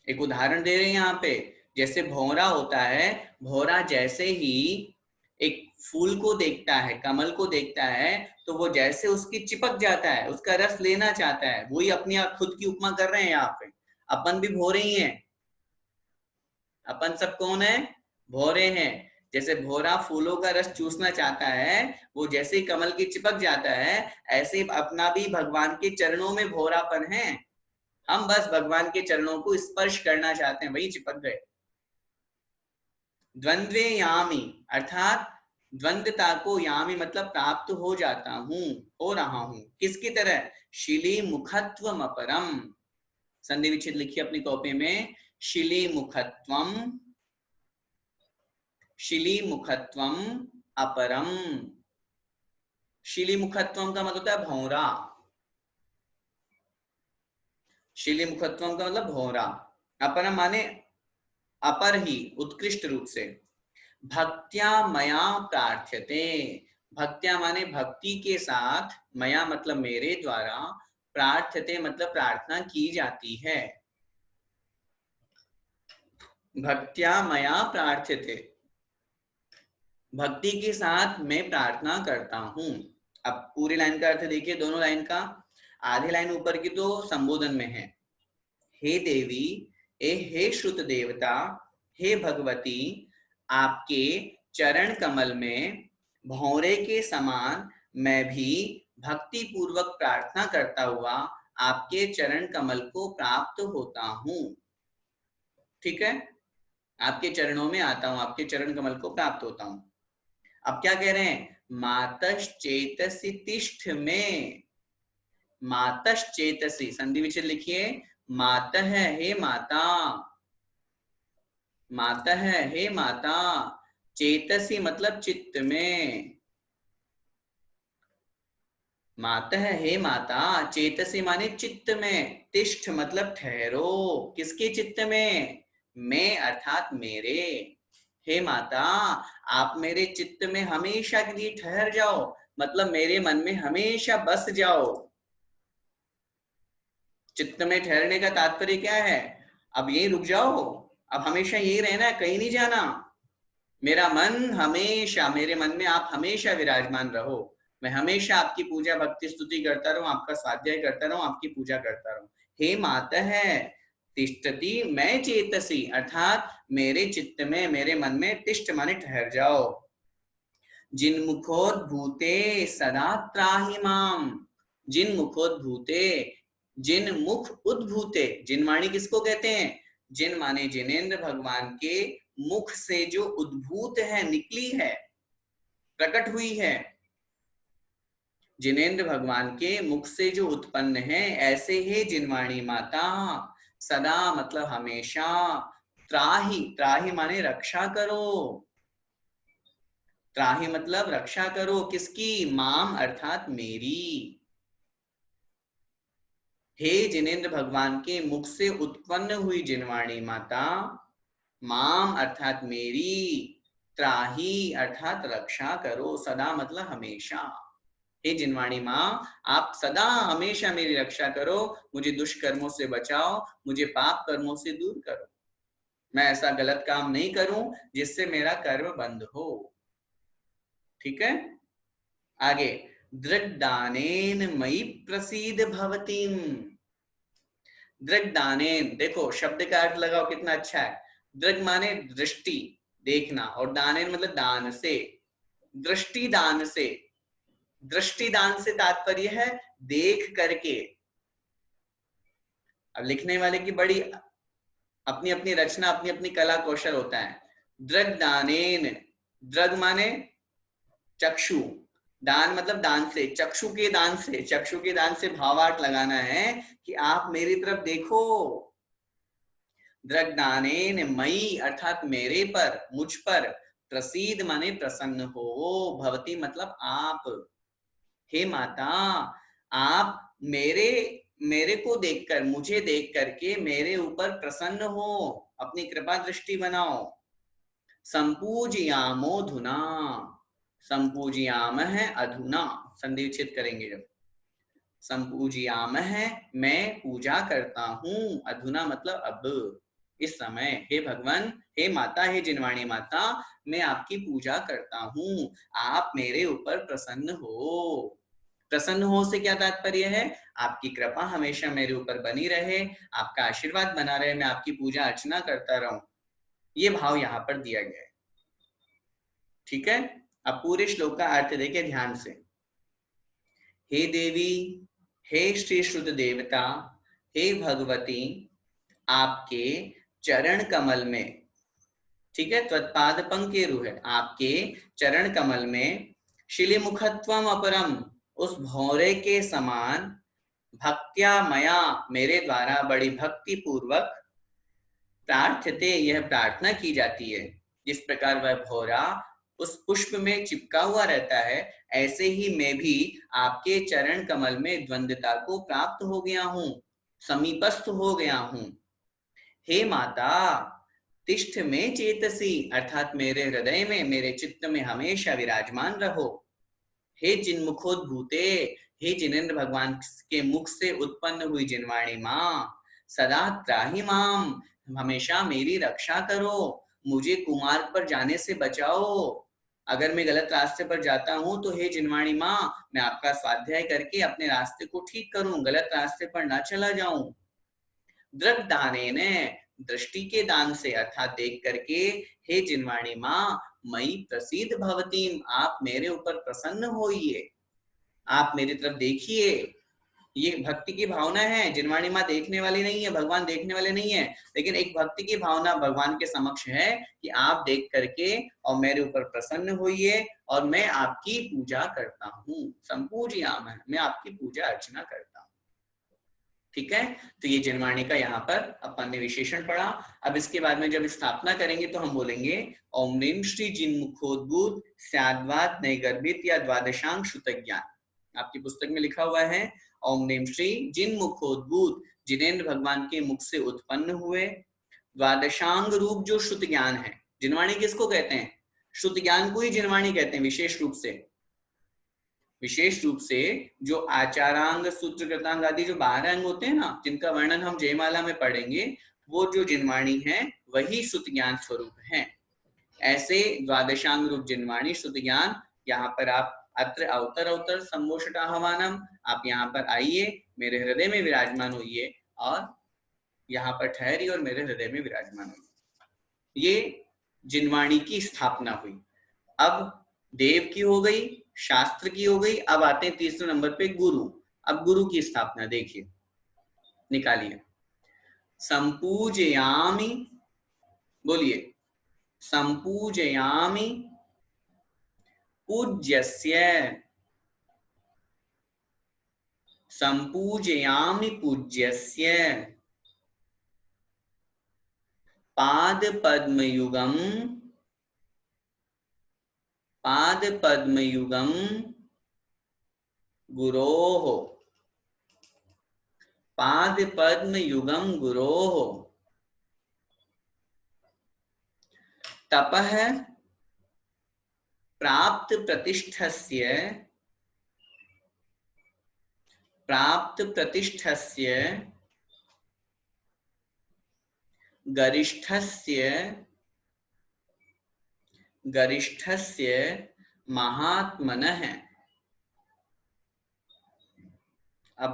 एक उदाहरण दे रहे हैं यहाँ पे, जैसे भौरा होता है, भौरा जैसे ही एक फूल को देखता है, कमल को देखता है, तो वो जैसे उसकी चिपक जाता है, उसका रस लेना चाहता है। वही अपनी खुद की उपमा कर रहे हैं यहाँ पे। अपन भी भौरे ही हैं, अपन सब कौन है? भौरे हैं। जैसे भौरा फूलों का रस चूसना चाहता है, वो जैसे ही कमल की चिपक जाता है, ऐसे अपना भी भगवान के चरणों में भौरापन है। हम बस भगवान के चरणों को स्पर्श करना चाहते हैं, वही चिपक गए। द्वंद्वे यामी अर्थात द्वंद्वता को, यामी मतलब प्राप्त हो जाता हूं, हो रहा हूं। किसकी तरह? शिली मुखत्वम अपरम। संधि विच्छेद लिखिए अपनी कॉपी में, शिली मुखत्वम, शिली मुखत्वम अपरम। शिली मुखत्वम का मतलब होता है भौरा। शिली मुखत्वम का मतलब भौरा। अपरम माने अपर ही, उत्कृष्ट रूप से। भक्त्या मया प्रार्थ्यते, भक्त्या माने भक्ति के साथ, मया मतलब मेरे द्वारा, प्रार्थते मतलब प्रार्थना की जाती है। भक्त्या मया प्रार्थ्यते, भक्ति के साथ मैं प्रार्थना करता हूं। अब पूरी लाइन का अर्थ देखिए, दोनों लाइन का। आधी लाइन ऊपर की तो संबोधन में है, हे देवी, हे श्रुत देवता, हे भगवती, आपके चरण कमल में भौरे के समान मैं भी भक्ति पूर्वक प्रार्थना करता हुआ आपके चरण कमल को प्राप्त होता हूं। ठीक है, आपके चरणों में आता हूं, आपके चरण कमल को प्राप्त होता हूं। अब क्या कह रहे हैं, मातश्चेतसि तिष्ठ में, मातश्चेतसि संधि विच्छेद लिखिए, मातः हे माता, मातः हे माता, चेतसि मतलब चित्त में, मातः हे माता, चेतसि माने चित्त में, तिष्ठ मतलब ठहरो, किसके चित्त में, मैं अर्थात मेरे, हे माता आप मेरे चित्त में हमेशा के लिए ठहर जाओ, मतलब मेरे मन में हमेशा बस जाओ। चित्त में ठहरने का तात्पर्य क्या है, अब यही रुक जाओ, अब हमेशा यही रहना है, कहीं नहीं जाना, मेरा मन हमेशा, मेरे मन में आप हमेशा विराजमान रहो, मैं हमेशा आपकी पूजा भक्ति स्तुति करता रहूं, आपका स्वाध्याय करता रहूं, आपकी पूजा करता रहूं। हे माता है तिष्ठति मैं चेतसी, अर्थात मेरे चित्त में, मेरे मन में, तिष्ठ माने ठहर जाओ। जिन मुखोद्भूते सदा त्राहि माम, जिन मुखोद्भूते, जिन मुख उद्भूते, जिन वाणी किसको कहते हैं, जिन माने जिनेंद्र भगवान के मुख से जो उद्भूत है, निकली है, प्रकट हुई है, जिनेंद्र भगवान के मुख से जो उत्पन्न है, ऐसे ही जिनवाणी माता सदा मतलब हमेशा, त्राहि, त्राहि माने रक्षा करो, त्राहि मतलब रक्षा करो, किसकी, माम अर्थात मेरी, हे जिनेंद्र भगवान के मुख से उत्पन्न हुई जिनवाणी माता, माम अर्थात मेरी, त्राहि अर्थात रक्षा करो, सदा मतलब हमेशा, हे जिनवाणी माँ आप सदा हमेशा मेरी रक्षा करो, मुझे दुष्कर्मों से बचाओ, मुझे पाप कर्मों से दूर करो, मैं ऐसा गलत काम नहीं करूं जिससे मेरा कर्म बंद हो। ठीक है, आगे, दृग्दानेन मयि प्रसीद भवतीम, दृग्दानेन, देखो शब्द का अर्थ लगाओ कितना अच्छा है, दृग माने दृष्टि, देखना, और दानेन मतलब दान से, दृष्टि दान से, दृष्टि दान से तात्पर्य है देख करके। अब लिखने वाले की बड़ी अपनी अपनी रचना, अपनी अपनी कला कौशल होता है। दृग दानेन, दृग माने चक्षु, दान मतलब दान से, चक्षु के दान से, चक्षु के दान से भावार्थ लगाना है कि आप मेरी तरफ देखो। दृग दानेन मई अर्थात मेरे पर, मुझ पर, प्रसीद माने प्रसन्न हो, भवती मतलब आप, हे माता आप मेरे को देखकर, मुझे देख करके मेरे ऊपर प्रसन्न हो, अपनी कृपा दृष्टि बनाओ। संपूजयामो धुना, संपूजयाम है अधुना, संधि विच्छेद करेंगे जब, संपूजयाम है मैं पूजा करता हूं, अधुना मतलब अब, इस समय, हे भगवान, हे माता, हे जिनवाणी माता, मैं आपकी पूजा करता हूं, आप मेरे ऊपर प्रसन्न हो। प्रसन्न हो से क्या तात्पर्य है, आपकी कृपा हमेशा मेरे ऊपर बनी रहे, आपका आशीर्वाद बना रहे, मैं आपकी पूजा अर्चना करता रहूं, ये भाव यहां पर दिया गया है। ठीक है, अब पूरे श्लोक का अर्थ देखिए ध्यान से। हे देवी, हे श्री श्रुत देवता, हे भगवती, आपके चरण कमल में, ठीक है, त्वत्पाद पंकेरु है, आपके चरण कमल में, शिलिमुखत्वम अपरम, उस भौरे के समान, भक्त्या मया मेरे द्वारा बड़ी भक्ति पूर्वक, प्रार्थ्यते यह प्रार्थना की जाती है। जिस प्रकार वह भौरा उस पुष्प में चिपका हुआ रहता है, ऐसे ही मैं भी आपके चरण कमल में द्वंद्वता को प्राप्त हो गया हूं, समीपस्थ हो गया हूं। हे माता तिष्ठ में चेतसी अर्थात मेरे हृदय में, मेरे चित्त में हमेशा विराजमान रहो। हे जिनमुखोद्भूते, हे जिनेंद्र भगवान के मुख से उत्पन्न हुई जिनवाणी माँ, सदा त्राहि माम, हमेशा मेरी रक्षा करो, मुझे कुमार्ग पर जाने से बचाओ। अगर मैं गलत रास्ते पर जाता हूँ तो हे जिनवाणी माँ, मैं आपका स्वाध्याय करके अपने रास्ते को ठीक करूं, गलत रास्ते पर ना चला जाऊं। दृग दाने ने, दृष्टि के दान से अर्थात देख करके, हे जिनवाणी माँ, मई प्रसीद भवतीम, आप मेरे ऊपर प्रसन्न होइए, आप मेरी तरफ देखिए। ये भक्ति की भावना है। जिनवाणी माँ देखने वाली नहीं है, भगवान देखने वाले नहीं है, लेकिन एक भक्ति की भावना भगवान के समक्ष है कि आप देख करके और मेरे ऊपर प्रसन्न होइए और मैं आपकी पूजा करता हूँ। संपूज्याम है, मैं आपकी पूजा अर्चना करता हूँ। ठीक है, तो ये जिनवाणी का यहाँ पर अपन ने विशेषण पढ़ा। अब इसके बाद में जब स्थापना करेंगे तो हम बोलेंगे ओम नीम श्री जिन्मुखोद्भूत स्याद्वात नैगर्भित या द्वादशांग श्रुत ज्ञान। आपकी पुस्तक में लिखा हुआ है ओम नीम श्री जिन्मुखोद्भूत, जिनेंद्र भगवान के मुख से उत्पन्न हुए, द्वादशांग रूप जो श्रुत ज्ञान है। जिनवाणी किसको कहते हैं? श्रुत ज्ञान को ही जिनवाणी कहते हैं। विशेष रूप से जो आचारांग, सूत्र, कृतांग आदि जो 12 अंग होते हैं ना, जिनका वर्णन हम जयमाला में पढ़ेंगे, वो जो जिनवाणी है वही श्रुत ज्ञान स्वरूप है। ऐसे द्वादशांग रूप जिनवाणी श्रुत ज्ञान, यहाँ पर आप अत्र अवतर अवतर संभोषटाहवानम, आप यहाँ पर आइए, मेरे हृदय में विराजमान होइए और यहाँ पर ठहरिए और मेरे हृदय में विराजमान होइए। ये जिनवाणी की स्थापना हुई। अब देव की हो गई, शास्त्र की हो गई, अब आते हैं तीसरे नंबर पे गुरु। अब गुरु की स्थापना देखिए, निकालिए। संपूजयामि, बोलिए, संपूजयामि पूज्यस्य, संपूजयामि पूज्यस्य पाद पद्मयुगम, पाद पद्मयुगम गुरोः, पाद पद्मयुगम गुरोः तपः प्राप्त प्रतिष्ठस्य, प्राप्त प्रतिष्ठस्य गरिष्ठस्य, गरिष्ठस्य महात्मनः। अब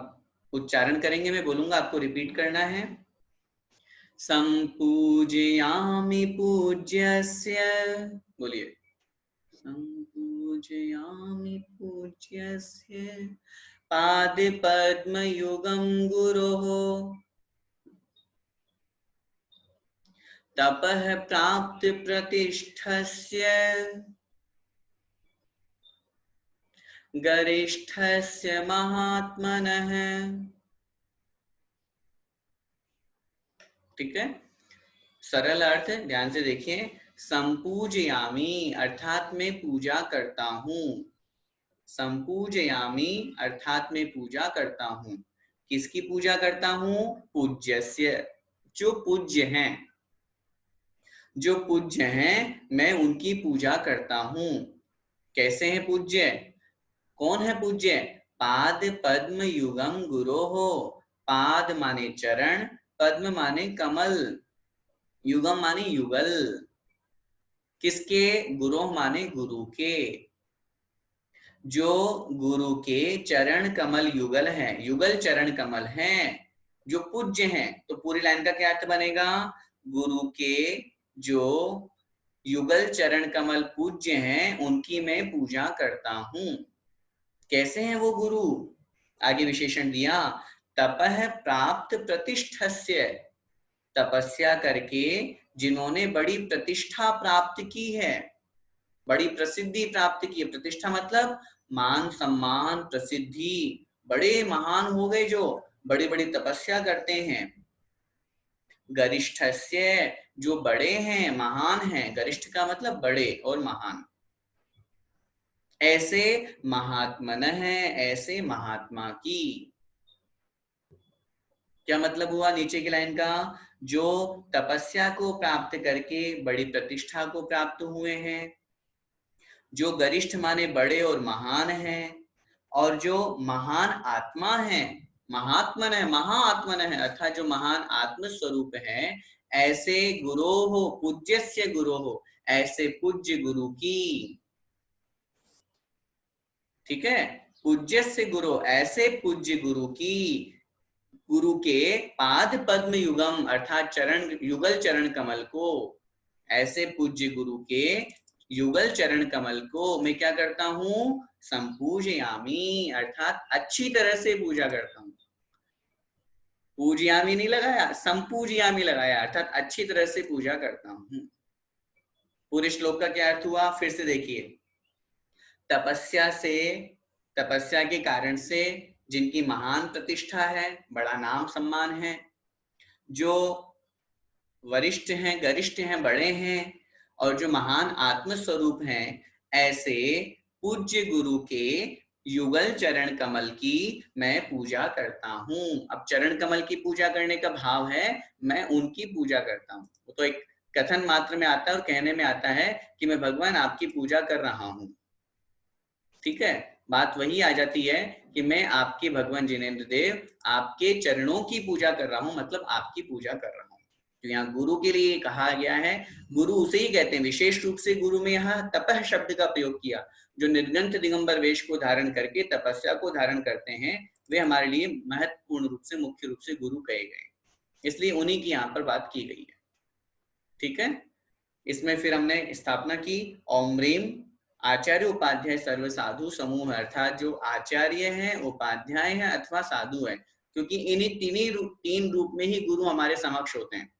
उच्चारण करेंगे, मैं बोलूंगा, आपको रिपीट करना है। संपूजयामि पूज्यस्य, बोलिए, संपूजयामि पूज्यस्य पाद पद्मयुगम गुरोः तपः प्राप्त प्रतिष्ठस्य गरिष्ठस्य महात्मनः। ठीक है, सरल अर्थ ध्यान से देखिए। संपूजयामि अर्थात मैं पूजा करता हूँ, संपूजयामि अर्थात मैं पूजा करता हूँ। किसकी पूजा करता हूँ? पूज्यस्य, जो पूज्य हैं, जो पूज्य हैं मैं उनकी पूजा करता हूँ। कैसे हैं पूज्य? कौन है पूज्य? पाद पद्म युगम गुरोहो, पाद माने चरण, पद्म माने कमल, युगम माने युगल। किसके? गुरोह माने गुरु के, जो गुरु के चरण कमल युगल हैं, युगल चरण कमल हैं, जो पूज्य हैं। तो पूरी लाइन का क्या अर्थ बनेगा? गुरु के जो युगल चरण कमल पूज्य हैं उनकी मैं पूजा करता हूं। कैसे हैं वो गुरु? आगे विशेषण दिया, तपः प्राप्त प्रतिष्ठस्य, तपस्या करके जिन्होंने बड़ी प्रतिष्ठा प्राप्त की है, बड़ी प्रसिद्धि प्राप्त की है। प्रतिष्ठा मतलब मान सम्मान प्रसिद्धि, बड़े महान हो गए जो बड़ी बड़ी तपस्या करते हैं। गरिष्ठस्य, जो बड़े हैं, महान हैं। गरिष्ठ का मतलब बड़े और महान। ऐसे महात्मन है, ऐसे महात्मा की। क्या मतलब हुआ नीचे की लाइन का? जो तपस्या को प्राप्त करके बड़ी प्रतिष्ठा को प्राप्त हुए हैं, जो गरिष्ठ माने बड़े और महान हैं, और जो महान आत्मा है, महात्मन है, महाआत्मन है, अर्थात जो महान आत्म स्वरूप है, ऐसे गुरो हो, पूज्यस्य गुरो हो, ऐसे पूज्य गुरु की, ठीक है, पूज्यस्य गुरु, ऐसे पूज्य गुरु की, गुरु के पाद पद्म युगम अर्थात चरण युगल चरण कमल को, ऐसे पूज्य गुरु के युगल चरण कमल को मैं क्या करता हूं, संपूजयामी अर्थात अच्छी तरह से पूजा करता हूं। पूजयामी नहीं लगाया, संपूजयामी लगाया, अर्थात अच्छी तरह से पूजा करता हूं। पूरे श्लोक का क्या अर्थ हुआ, फिर से देखिए। तपस्या से, तपस्या के कारण से जिनकी महान प्रतिष्ठा है, बड़ा नाम सम्मान है, जो वरिष्ठ हैं, गरिष्ठ हैं, बड़े हैं, और जो महान आत्म स्वरूप हैं, ऐसे पूज्य गुरु के युगल चरण कमल की मैं पूजा करता हूं। अब चरण कमल की पूजा करने का भाव है मैं उनकी पूजा करता हूं। वो तो एक कथन मात्र में आता है और कहने में आता है कि मैं भगवान आपकी पूजा कर रहा हूं, ठीक है। बात वही आ जाती है कि मैं आपके भगवान जिनेंद्र देव आपके चरणों की पूजा कर रहा हूं, मतलब आपकी पूजा कर रहा हूं। तो यहाँ गुरु के लिए कहा गया है, गुरु उसे ही कहते हैं, विशेष रूप से गुरु में यहाँ तपः शब्द का प्रयोग किया। जो निर्ग्रंथ दिगंबर वेश को धारण करके तपस्या को धारण करते हैं, वे हमारे लिए महत्वपूर्ण रूप से, मुख्य रूप से गुरु कहे गए, इसलिए उन्हीं की यहाँ पर बात की गई है, ठीक है। इसमें फिर हमने स्थापना की ओम ह्रीम आचार्य उपाध्याय सर्व साधु समूह, अर्थात जो आचार्य हैं, उपाध्याय हैं अथवा साधु है, क्योंकि इन्हीं तीन रूप में ही गुरु हमारे समक्ष होते हैं,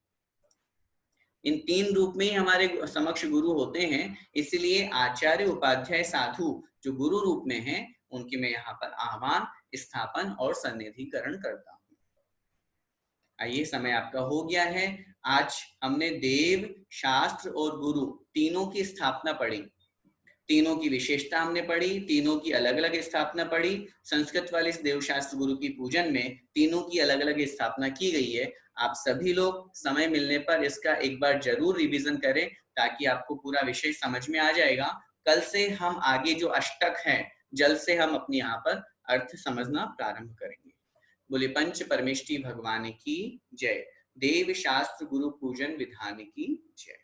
इन तीन रूप में ही हमारे समक्ष गुरु होते हैं, इसलिए आचार्य उपाध्याय साधु जो गुरु रूप में हैं, उनकी मैं यहाँ पर आह्वान, स्थापन और सन्निधिकरण करता हूँ। आइए, समय आपका हो गया है। आज हमने देव, शास्त्र और गुरु तीनों की स्थापना पढ़ी, तीनों की विशेषता हमने पढ़ी, तीनों की अलग अलग स्थापना पढ़ी। संस्कृत वाले इस देवशास्त्र गुरु की पूजन में तीनों की अलग अलग स्थापना की गई है। आप सभी लोग समय मिलने पर इसका एक बार जरूर रिवीजन करें, ताकि आपको पूरा विषय समझ में आ जाएगा। कल से हम आगे जो अष्टक है, जल्द से हम अपने यहाँ पर अर्थ समझना प्रारंभ करेंगे। बोले पंच परमेष्टि भगवान की जय। देव शास्त्र गुरु पूजन विधान की जय।